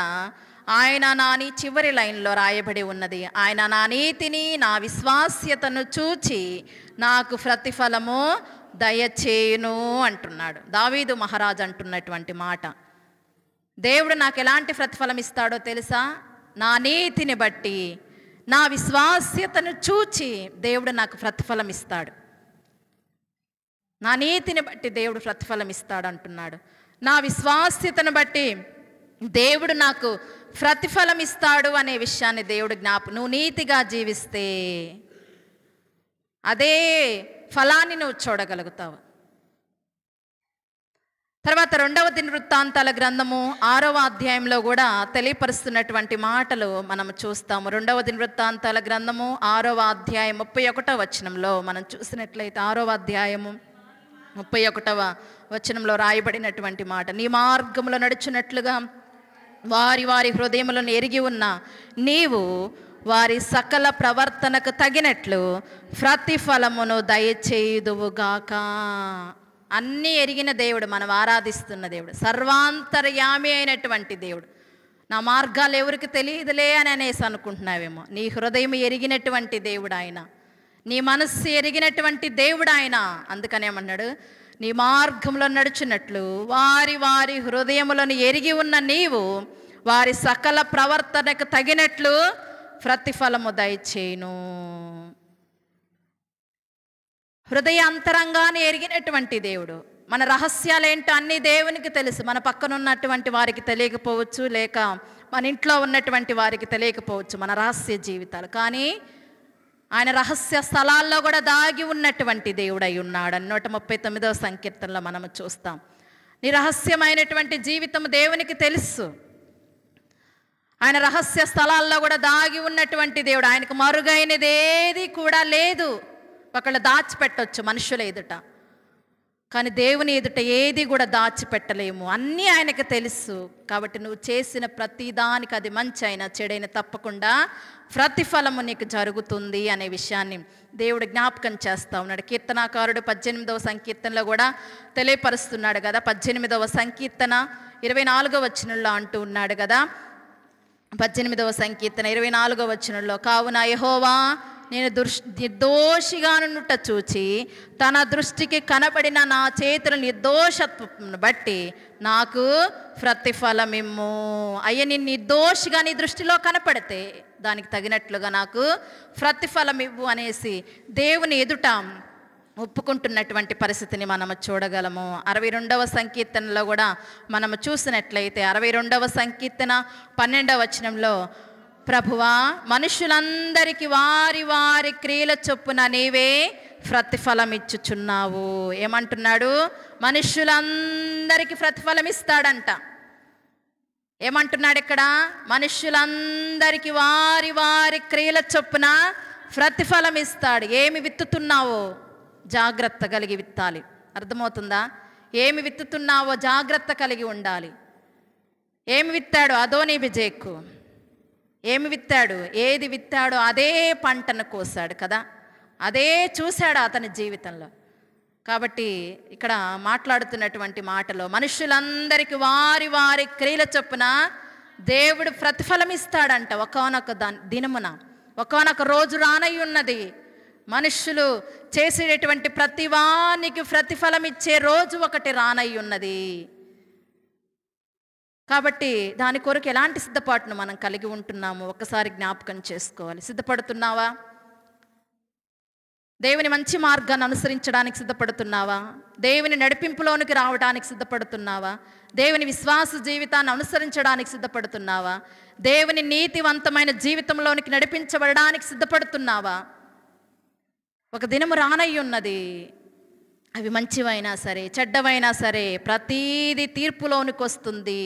ఆయన నాని చివరి లైన్లో రాయబడి ఉన్నది, ఆయన నా నీతిని నా విశ్వాస్యతను చూచి నాకు ప్రతిఫలము దయచేయును అంటున్నాడు. దావీదు మహారాజు అంటున్నటువంటి మాట. దేవుడు నాకు ఎలాంటి ప్రతిఫలం ఇస్తాడో తెలుసా? నా నీతిని బట్టి నా విశ్వాస్యతను చూచి దేవుడు నాకు ప్రతిఫలం ఇస్తాడు. నా నీతిని బట్టి దేవుడు ప్రతిఫలం ఇస్తాడు అంటున్నాడు. నా విశ్వాస్యతను బట్టి దేవుడు నాకు ప్రతిఫలం ఇస్తాడు అనే విషయాన్ని దేవుడు నువ్వు నీతిగా జీవిస్తే అదే ఫలాన్ని నువ్వు చూడగలుగుతావు. తర్వాత 2వ దినవృత్తాంతాల గ్రంథము 6వ అధ్యాయంలో కూడా తెలియపరుస్తున్నటువంటి మాటలు మనం చూస్తాము. 2వ దినవృత్తాంతాల గ్రంథము 6వ అధ్యాయం 31వ వచనంలో మనం చూసినట్లయితే 6వ అధ్యాయము 31వ వచనంలో రాయబడినటువంటి మాట, నీ మార్గంలో నడుచున్నట్లుగా వారి వారి హృదయములను ఎరిగి ఉన్న నీవు వారి సకల ప్రవర్తనకు తగినట్లు ప్రతిఫలమును దయచేయుదువుగాక. అన్నీ ఎరిగిన దేవుడు, మనం ఆరాధిస్తున్న దేవుడు, సర్వాంతర్యామి అయినటువంటి దేవుడు. నా మార్గాలు ఎవరికి తెలియదులే అని అనేసి అనుకుంటున్నావేమో, నీ హృదయం ఎరిగినటువంటి దేవుడు ఆయన, నీ మనస్సు ఎరిగినటువంటి దేవుడు ఆయన. అందుకనేమన్నాడు, నీ మార్గంలో నడుచున్నట్లు వారి వారి హృదయములను ఎరిగి ఉన్న నీవు వారి సకల ప్రవర్తనకు తగినట్లు ప్రతిఫలము దయచేయును. హృదయ అంతరంగాన్ని ఎరిగినటువంటి దేవుడు. మన రహస్యాలేంటో అన్నీ దేవునికి తెలుసు. మన పక్కన ఉన్నటువంటి వారికి తెలియకపోవచ్చు, లేక మన ఇంట్లో ఉన్నటువంటి వారికి తెలియకపోవచ్చు మన రహస్య జీవితాలు. కానీ ఆయన రహస్య స్థలాల్లో కూడా దాగి ఉన్నటువంటి దేవుడై ఉన్నాడు అని 139వ సంకీర్తనలో మనము చూస్తాం. నీ రహస్యమైనటువంటి జీవితం దేవునికి తెలుసు. ఆయన రహస్య స్థలాల్లో కూడా దాగి ఉన్నటువంటి దేవుడు. ఆయనకు మరుగైనది ఏది కూడా లేదు. ఒకళ్ళు దాచిపెట్టవచ్చు మనుషుల ఎదుట, కానీ దేవుని ఎదుట ఏది కూడా దాచిపెట్టలేము. అన్నీ ఆయనకు తెలుసు. కాబట్టి నువ్వు చేసిన ప్రతి దానికి, అది మంచి అయినా చెడైనా, తప్పకుండా ప్రతిఫలము నీకు జరుగుతుంది అనే విషయాన్ని దేవుడు జ్ఞాపకం చేస్తూ ఉన్నాడు. కీర్తనాకారుడు 18వ సంకీర్తనలో కూడా తెలియపరుస్తున్నాడు కదా. 18వ సంకీర్తన 24వ వచనంలో అంటూ ఉన్నాడు కదా. 18వ సంకీర్తన 24వ వచనంలో, కావున యెహోవా నేను నిర్దోషిగానుట చూచి తన దృష్టికి కనబడిన నా చేతుల నిర్దోషత్వం బట్టి నాకు ప్రతిఫలమిమ్ము. అయ్య, నేను నిర్దోషిగా నీ దృష్టిలో కనపడితే దానికి తగినట్లుగా నాకు ప్రతిఫలమివ్వు అనేసి దేవుని ఎదుట ఒప్పుకుంటున్నటువంటి పరిస్థితిని మనము చూడగలము. 62వ సంకీర్తనలో కూడా మనము చూసినట్లయితే 62వ సంకీర్తన 12వ వచనంలో, ప్రభువా, మనుషులందరికీ వారి వారి క్రియల చొప్పున నీవే ప్రతిఫలం ఇచ్చుచున్నావు. ఏమంటున్నాడు? మనుషులందరికీ ప్రతిఫలం ఇస్తాడంట. ఏమంటున్నాడు ఇక్కడ? మనుషులందరికీ వారి వారి క్రియల చొప్పున ప్రతిఫలం ఇస్తాడు. ఏమి విత్తుతున్నావో జాగ్రత్త కలిగి విత్తాలి. అర్థమవుతుందా? ఏమి విత్తుతున్నావో జాగ్రత్త కలిగి ఉండాలి. ఏమి విత్తాడు అదోనీబెజెకు? ఏమి విత్తాడు? ఏది విత్తాడో అదే పంటను కోసాడు కదా, అదే చూశాడు అతని జీవితంలో. కాబట్టి ఇక్కడ మాట్లాడుతున్నటువంటి మాటలో మనుషులందరికీ వారి వారి క్రియల చొప్పున దేవుడు ప్రతిఫలం ఇస్తాడంట. ఒకానొక దినమున, ఒకానొక రోజు రానై ఉన్నది. మనుషులు చేసేటటువంటి ప్రతి వానికి ప్రతిఫలం ఇచ్చే రోజు ఒకటి రానై ఉన్నది. కాబట్టి దాని కొరకు ఎలాంటి సిద్ధపాటును మనం కలిగి ఉంటున్నాము ఒకసారి జ్ఞాపకం చేసుకోవాలి. సిద్ధపడుతున్నావా? దేవుని మంచి మార్గాన్ని అనుసరించడానికి సిద్ధపడుతున్నావా? దేవుని నడిపింపులోనికి రావడానికి సిద్ధపడుతున్నావా? దేవుని విశ్వాస జీవితాన్ని అనుసరించడానికి సిద్ధపడుతున్నావా? దేవుని నీతివంతమైన జీవితంలోనికి నడిపించబడడానికి సిద్ధపడుతున్నావా? ఒక దినము రానై ఉన్నది. అవి మంచివైనా సరే చెడ్డవైనా సరే ప్రతీది తీర్పులోనికి వస్తుంది.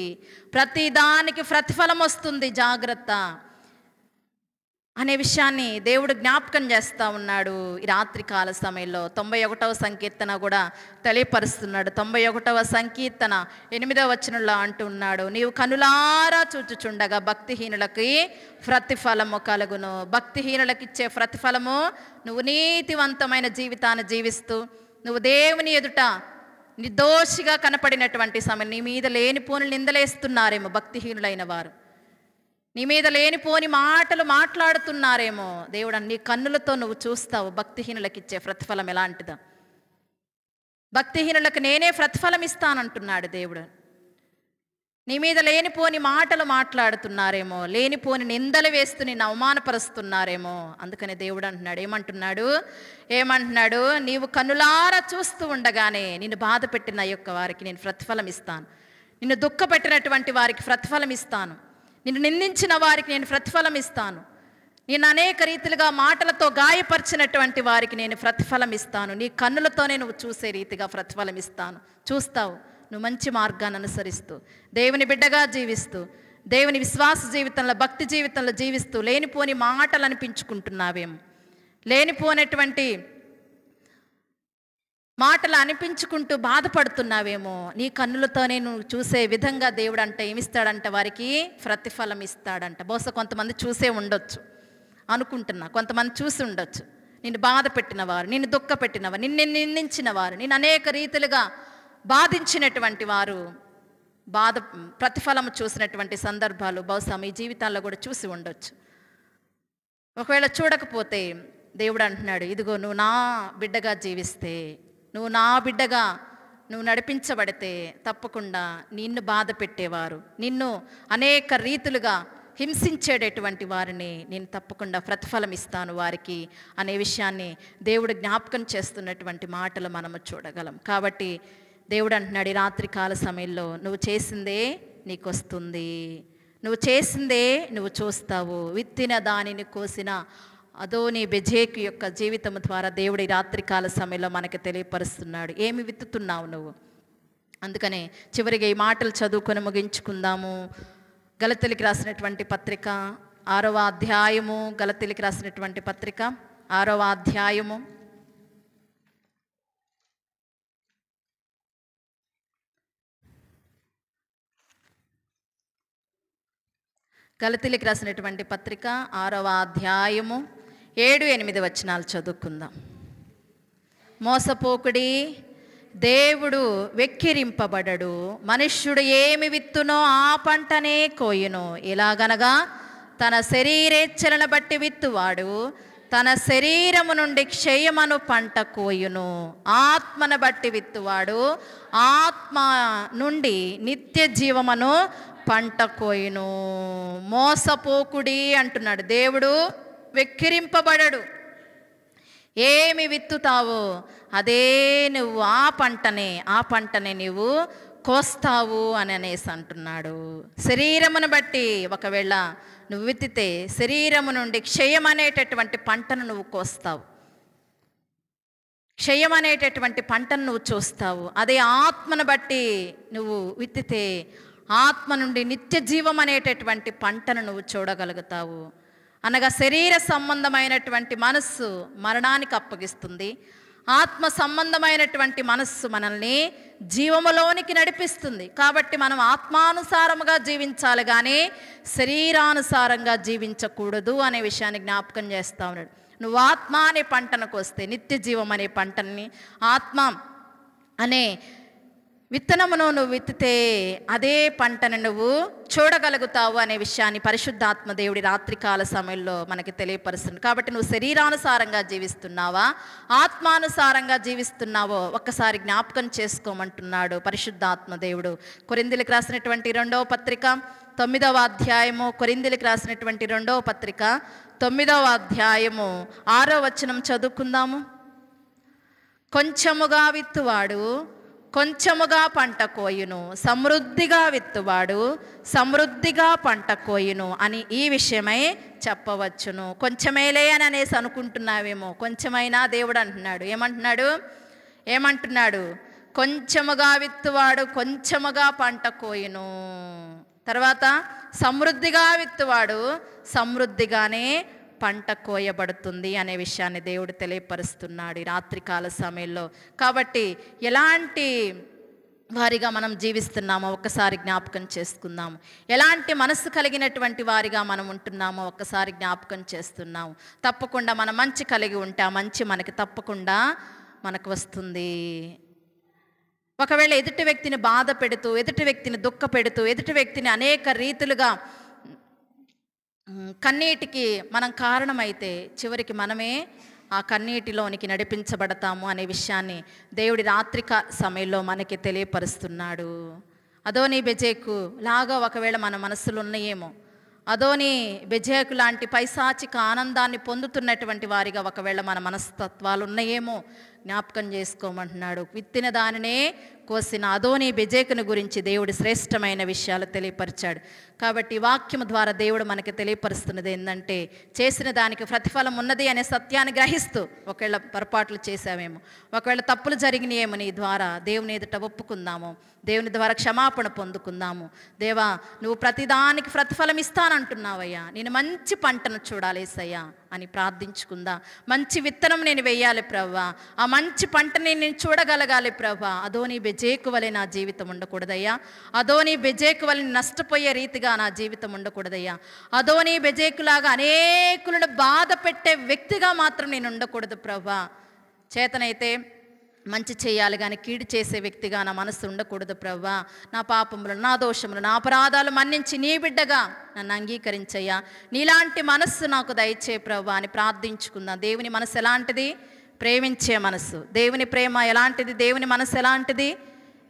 ప్రతి దానికి ప్రతిఫలం వస్తుంది. జాగ్రత్త అనే విషయాన్ని దేవుడు జ్ఞాపకం చేస్తూ ఉన్నాడు ఈ రాత్రికాల సమయంలో. 91వ సంకీర్తన కూడా తెలియపరుస్తున్నాడు. 91వ సంకీర్తన 8వ వచనంలో అంటున్నాడు, నీవు కనులారా చూచుచుండగా భక్తిహీనులకి ప్రతిఫలము కలుగును. భక్తిహీనులకు ఇచ్చే ప్రతిఫలము, నువ్వు నీతివంతమైన జీవితాన్ని జీవిస్తూ నువ్వు దేవుని ఎదుట నిర్దోషిగా కనపడినటువంటి సమయం, నీ మీద లేనిపోని నిందలేస్తున్నారేమో భక్తిహీనులైన వారు, నీ మీద లేనిపోని మాటలు మాట్లాడుతున్నారేమో. దేవుడు నీ కన్నులతో నువ్వు చూస్తావు భక్తిహీనులకు ఇచ్చే ప్రతిఫలం ఎలాంటిదో. భక్తిహీనులకు నేనే ప్రతిఫలం ఇస్తానంటున్నాడు దేవుడు. నీ మీద లేనిపోని మాటలు మాట్లాడుతున్నారేమో, లేనిపోని నిందలు వేస్తూ నిన్ను అవమానపరుస్తున్నారేమో. అందుకని దేవుడు అంటున్నాడు, ఏమంటున్నాడు? నీవు కన్నులారా చూస్తూ ఉండగానే నిన్ను బాధ పెట్టిన యొక్క వారికి నేను ప్రతిఫలం ఇస్తాను. నిన్ను దుఃఖపెట్టినటువంటి వారికి ప్రతిఫలం ఇస్తాను. నిన్ను నిందించిన వారికి నేను ప్రతిఫలం ఇస్తాను. నేను అనేక రీతిలుగా మాటలతో గాయపరిచినటువంటి వారికి నేను ప్రతిఫలం ఇస్తాను. నీ కన్నులతోనే నువ్వు చూసే రీతిగా ప్రతిఫలం ఇస్తాను. చూస్తావు. నువ్వు మంచి మార్గాన్ని అనుసరిస్తూ దేవుని బిడ్డగా జీవిస్తూ దేవుని విశ్వాస జీవితంలో భక్తి జీవితంలో జీవిస్తూ లేనిపోని మాటలు అనిపించుకుంటున్నావేమో, లేనిపోయినటువంటి మాటలు అనిపించుకుంటూ బాధపడుతున్నావేమో. నీ కన్నులతోనే నువ్వు చూసే విధంగా దేవుడు అంటే ఏమిస్తాడంట? వారికి ప్రతిఫలం ఇస్తాడంట. బహుశా కొంతమంది చూసే ఉండొచ్చు అనుకుంటున్నా, కొంతమంది చూసి ఉండొచ్చు. నిన్ను బాధ పెట్టినవారు, నిన్ను దుఃఖ పెట్టినవారు, నిన్ను నిందించిన వారు, నిన్ను అనేక రీతిలుగా బాధించినటువంటి వారు ప్రతిఫలం చూసినటువంటి సందర్భాలు బహుశా మీ జీవితాల్లో కూడా చూసి ఉండొచ్చు. ఒకవేళ చూడకపోతే దేవుడు అంటున్నాడు, ఇదిగో నువ్వు నా బిడ్డగా జీవిస్తే, నువ్వు నా బిడ్డగా నువ్వు నడిపించబడితే తప్పకుండా నిన్ను బాధ పెట్టేవారు, నిన్ను అనేక రీతులుగా హింసించేటటువంటి వారిని నేను తప్పకుండా ప్రతిఫలం ఇస్తాను వారికి అనే విషయాన్ని దేవుడు జ్ఞాపకం చేస్తున్నటువంటి మాటలు మనము చూడగలం. కాబట్టి దేవుడు అంటున్నాడు ఈ రాత్రికాల సమయంలో, నువ్వు చేసిందే నీకు వస్తుంది, నువ్వు చేసిందే నువ్వు చూస్తావు. విత్తిన దానిని కోసిన అదోనీబెజెకు యొక్క జీవితం ద్వారా దేవుడు ఈ రాత్రికాల సమయంలో మనకి తెలియపరుస్తున్నాడు. ఏమి విత్తుతున్నావు నువ్వు? అందుకనే చివరిగా ఈ మాటలు చదువుకొని ముగించుకుందాము. గలతీయులకు రాసినటువంటి పత్రిక 6వ అధ్యాయము, గలతీయులకు రాసినటువంటి పత్రిక 6వ అధ్యాయము 6వ అధ్యాయము 7-8 వచనాలు చదువుకుందాం. మోసపోకుడి, దేవుడు వెక్కిరింపబడడు, మనుష్యుడు ఏమి విత్తునో ఆ పంటనే కోయును. ఎలాగనగా తన శరీరేచ్ఛలను బట్టి విత్తువాడు తన శరీరము నుండి క్షయమను పంట కోయును. ఆత్మను బట్టి విత్తువాడు ఆత్మ నుండి నిత్య జీవమును పంట కోయును. మోసపోకుడి అంటున్నాడు దేవుడు. వెక్కిరింపబడడు. ఏమి విత్తుతావో అదే నువ్వు ఆ పంటనే నువ్వు కోస్తావు అని అనేసి అంటున్నాడు. శరీరమును బట్టి ఒకవేళ నువ్వు విత్తితే శరీరము నుండి క్షయం అనేటటువంటి పంటను నువ్వు కోస్తావు. క్షయం అనేటటువంటి పంటను నువ్వు చూస్తావు. అదే ఆత్మను బట్టి నువ్వు విత్తితే ఆత్మ నుండి నిత్య జీవం అనేటటువంటి పంటను నువ్వు చూడగలుగుతావు. అనగా శరీర సంబంధమైనటువంటి మనస్సు మరణానికి అప్పగిస్తుంది. ఆత్మ సంబంధమైనటువంటి మనస్సు మనల్ని జీవములోనికి నడిపిస్తుంది. కాబట్టి మనం ఆత్మానుసారముగా జీవించాలి కానీ శరీరానుసారంగా జీవించకూడదు అనే విషయాన్ని జ్ఞాపకం చేస్తా ఉన్నాడు. నువ్వు ఆత్మ అనే పంటనకు వస్తే నిత్య జీవం అనే పంటని ఆత్మ అనే విత్తనమును నువ్వు విత్తితే అదే పంటను నువ్వు చూడగలుగుతావు అనే విషయాన్ని పరిశుద్ధాత్మ దేవుడి రాత్రికాల సమయంలో మనకి తెలియపరుస్తుంది. కాబట్టి నువ్వు శరీరానుసారంగా జీవిస్తున్నావా, ఆత్మానుసారంగా జీవిస్తున్నావో ఒక్కసారి జ్ఞాపకం చేసుకోమంటున్నాడు పరిశుద్ధాత్మ దేవుడు. కొరింథీయులకు రాసినటువంటి 2వ పత్రిక 9వ అధ్యాయము, కొరింథీయులకు రాసినటువంటి 2వ పత్రిక 9వ అధ్యాయము 6వ వచనం చదువుకుందాము. కొంచెముగా విత్తువాడు కొంచెముగా పంట కోయును, సమృద్ధిగా విత్తువాడు సమృద్ధిగా పంట కోయును అని ఈ విషయమై చెప్పవచ్చును. కొంచెమేలే అని అనేసి అనుకుంటున్నావేమో, కొంచెమైనా దేవుడు అంటున్నాడు. ఏమంటున్నాడు? కొంచెముగా విత్తువాడు కొంచెముగా పంట కోయును. తర్వాత సమృద్ధిగా విత్తువాడు సమృద్ధిగానే పంట కోయబడుతుంది అనే విషయాన్ని దేవుడు తెలియపరుస్తున్నాడు ఈ రాత్రికాల సమయంలో. కాబట్టి ఎలాంటి వారిగా మనం జీవిస్తున్నామో ఒక్కసారి జ్ఞాపకం చేసుకుందాము. ఎలాంటి మనస్సు కలిగినటువంటి వారిగా మనం ఉంటున్నామో ఒక్కసారి జ్ఞాపకం చేస్తున్నాము. తప్పకుండా మనం మంచి కలిగి ఉంటే ఆ మంచి మనకి తప్పకుండా మనకు వస్తుంది. ఒకవేళ ఎదుటి వ్యక్తిని బాధ పెడుతూ, ఎదుటి వ్యక్తిని దుఃఖ పెడుతూ, ఎదుటి వ్యక్తిని అనేక రీతులుగా కన్నీటికి మనం కారణమైతే చివరికి మనమే ఆ కన్నీటిలోనికి నడిపించబడతాము అనే విషయాన్ని దేవుడి రాత్రిక సమయంలో మనకి తెలియపరుస్తున్నాడు. అదోని బెజేకు లాగా ఒకవేళ మన మనస్సులు ఉన్నాయేమో, అదోని బెజేకు లాంటి పైశాచిక ఆనందాన్ని పొందుతున్నటువంటి వారిగా ఒకవేళ మన మనస్తత్వాలు ఉన్నాయేమో జ్ఞాపకం చేసుకోమంటున్నాడు. విత్తిన దానినే కోసిన అదోని బెజేకుని గురించి దేవుడు శ్రేష్టమైన విషయాలు తెలియపరిచాడు. కాబట్టి వాక్యం ద్వారా దేవుడు మనకి తెలియపరుస్తున్నది ఏంటంటే, చేసిన దానికి ప్రతిఫలం ఉన్నది అనే సత్యాన్ని గ్రహిస్తూ ఒకవేళ పొరపాట్లు చేసావేమో, ఒకవేళ తప్పులు జరిగినాయేమో నీ ద్వారా దేవుని ఎదుట ఒప్పుకుందాము, దేవుని ద్వారా క్షమాపణ పొందుకుందాము. దేవా, నువ్వు ప్రతిదానికి ప్రతిఫలం ఇస్తానంటున్నావయ్యా, నేను మంచి పంటను చూడాలేసయ్యా అని ప్రార్థించుకుందా. మంచి విత్తనం నేను వెయ్యాలి ప్రభువా, ఆ మంచి పంటని నేను చూడగలగాలి ప్రభువా. అదోని బెజేకు వలె నా జీవితం ఉండకూడదయ్యా, అదోని బెజేకు వలె నష్టపోయే రీతిగా నా జీవితం ఉండకూడదయ్యా, అదోని బెజేకులాగా అనేకులను బాధ పెట్టే వ్యక్తిగా మాత్రం నేను ఉండకూడదు ప్రభువా. చేతనైతే మంచి చేయాలి కానీ కీడు చేసే వ్యక్తిగా నా మనసు ఉండకూడదు ప్రభువా. నా పాపములు, నా దోషములు, నా అపరాధాలు మన్నించి నీ బిడ్డగా నన్ను అంగీకరించయ్యా. నీలాంటి మనస్సు నాకు దయచే ప్రభువా అని ప్రార్థించుకుందాం. దేవుని మనసు ఎలాంటిది? ప్రేమించే మనసు. దేవుని ప్రేమ ఎలాంటిది? దేవుని మనసు ఎలాంటిది?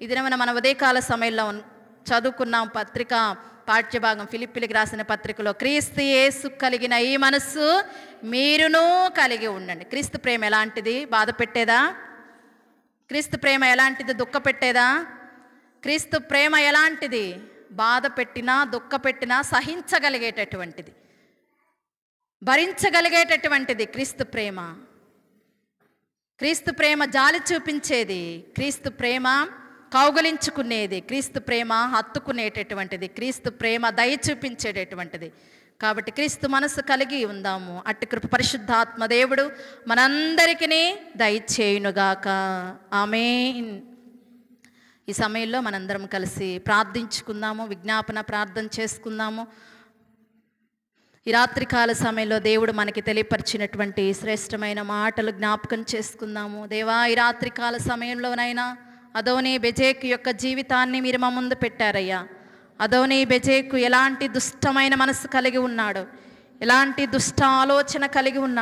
ఇది మన ఉదయకాల సమయంలో చదువుకున్నాం పత్రిక పాఠ్యభాగం, ఫిలిప్పీలకు రాసిన పత్రికలో, క్రీస్తు యేసు కలిగిన ఈ మనస్సు మీరును కలిగి ఉండండి. క్రీస్తు ప్రేమ ఎలాంటిది? బాధ పెట్టేదా? క్రీస్తు ప్రేమ ఎలాంటిది? దుఃఖ పెట్టేదా? క్రీస్తు ప్రేమ ఎలాంటిది? బాధ పెట్టినా దుఃఖ పెట్టినా సహించగలిగేటటువంటిది, భరించగలిగేటటువంటిది క్రీస్తు ప్రేమ. క్రీస్తు ప్రేమ జాలి చూపించేది, క్రీస్తు ప్రేమ కౌగలించుకునేది, క్రీస్తు ప్రేమ హత్తుకునేటటువంటిది, క్రీస్తు ప్రేమ దయ చూపించేటటువంటిది. కాబట్టి క్రీస్తు మనసు కలిగి ఉందాము. అట్టి కృప పరిశుద్ధాత్మ దేవుడు మనందరికీ దయచేయునుగాక. ఆమేన్. ఈ సమయంలో మనందరం కలిసి ప్రార్థించుకుందాము, విజ్ఞాపన ప్రార్థన చేసుకుందాము. ఈ రాత్రికాల సమయంలో దేవుడు మనకి తెలియపరిచినటువంటి శ్రేష్టమైన మాటలు జ్ఞాపకం చేసుకుందాము. దేవా, ఈ రాత్రికాల సమయంలోనైనా అదోని బెజేకు యొక్క జీవితాన్ని మీరు మా ముందు పెట్టారయ్యా. అదోని బెజేకు ఎలాంటి దుష్టమైన మనసు కలిగి ఉన్నాడు, ఎలాంటి దుష్ట ఆలోచన కలిగి ఉన్నాడు.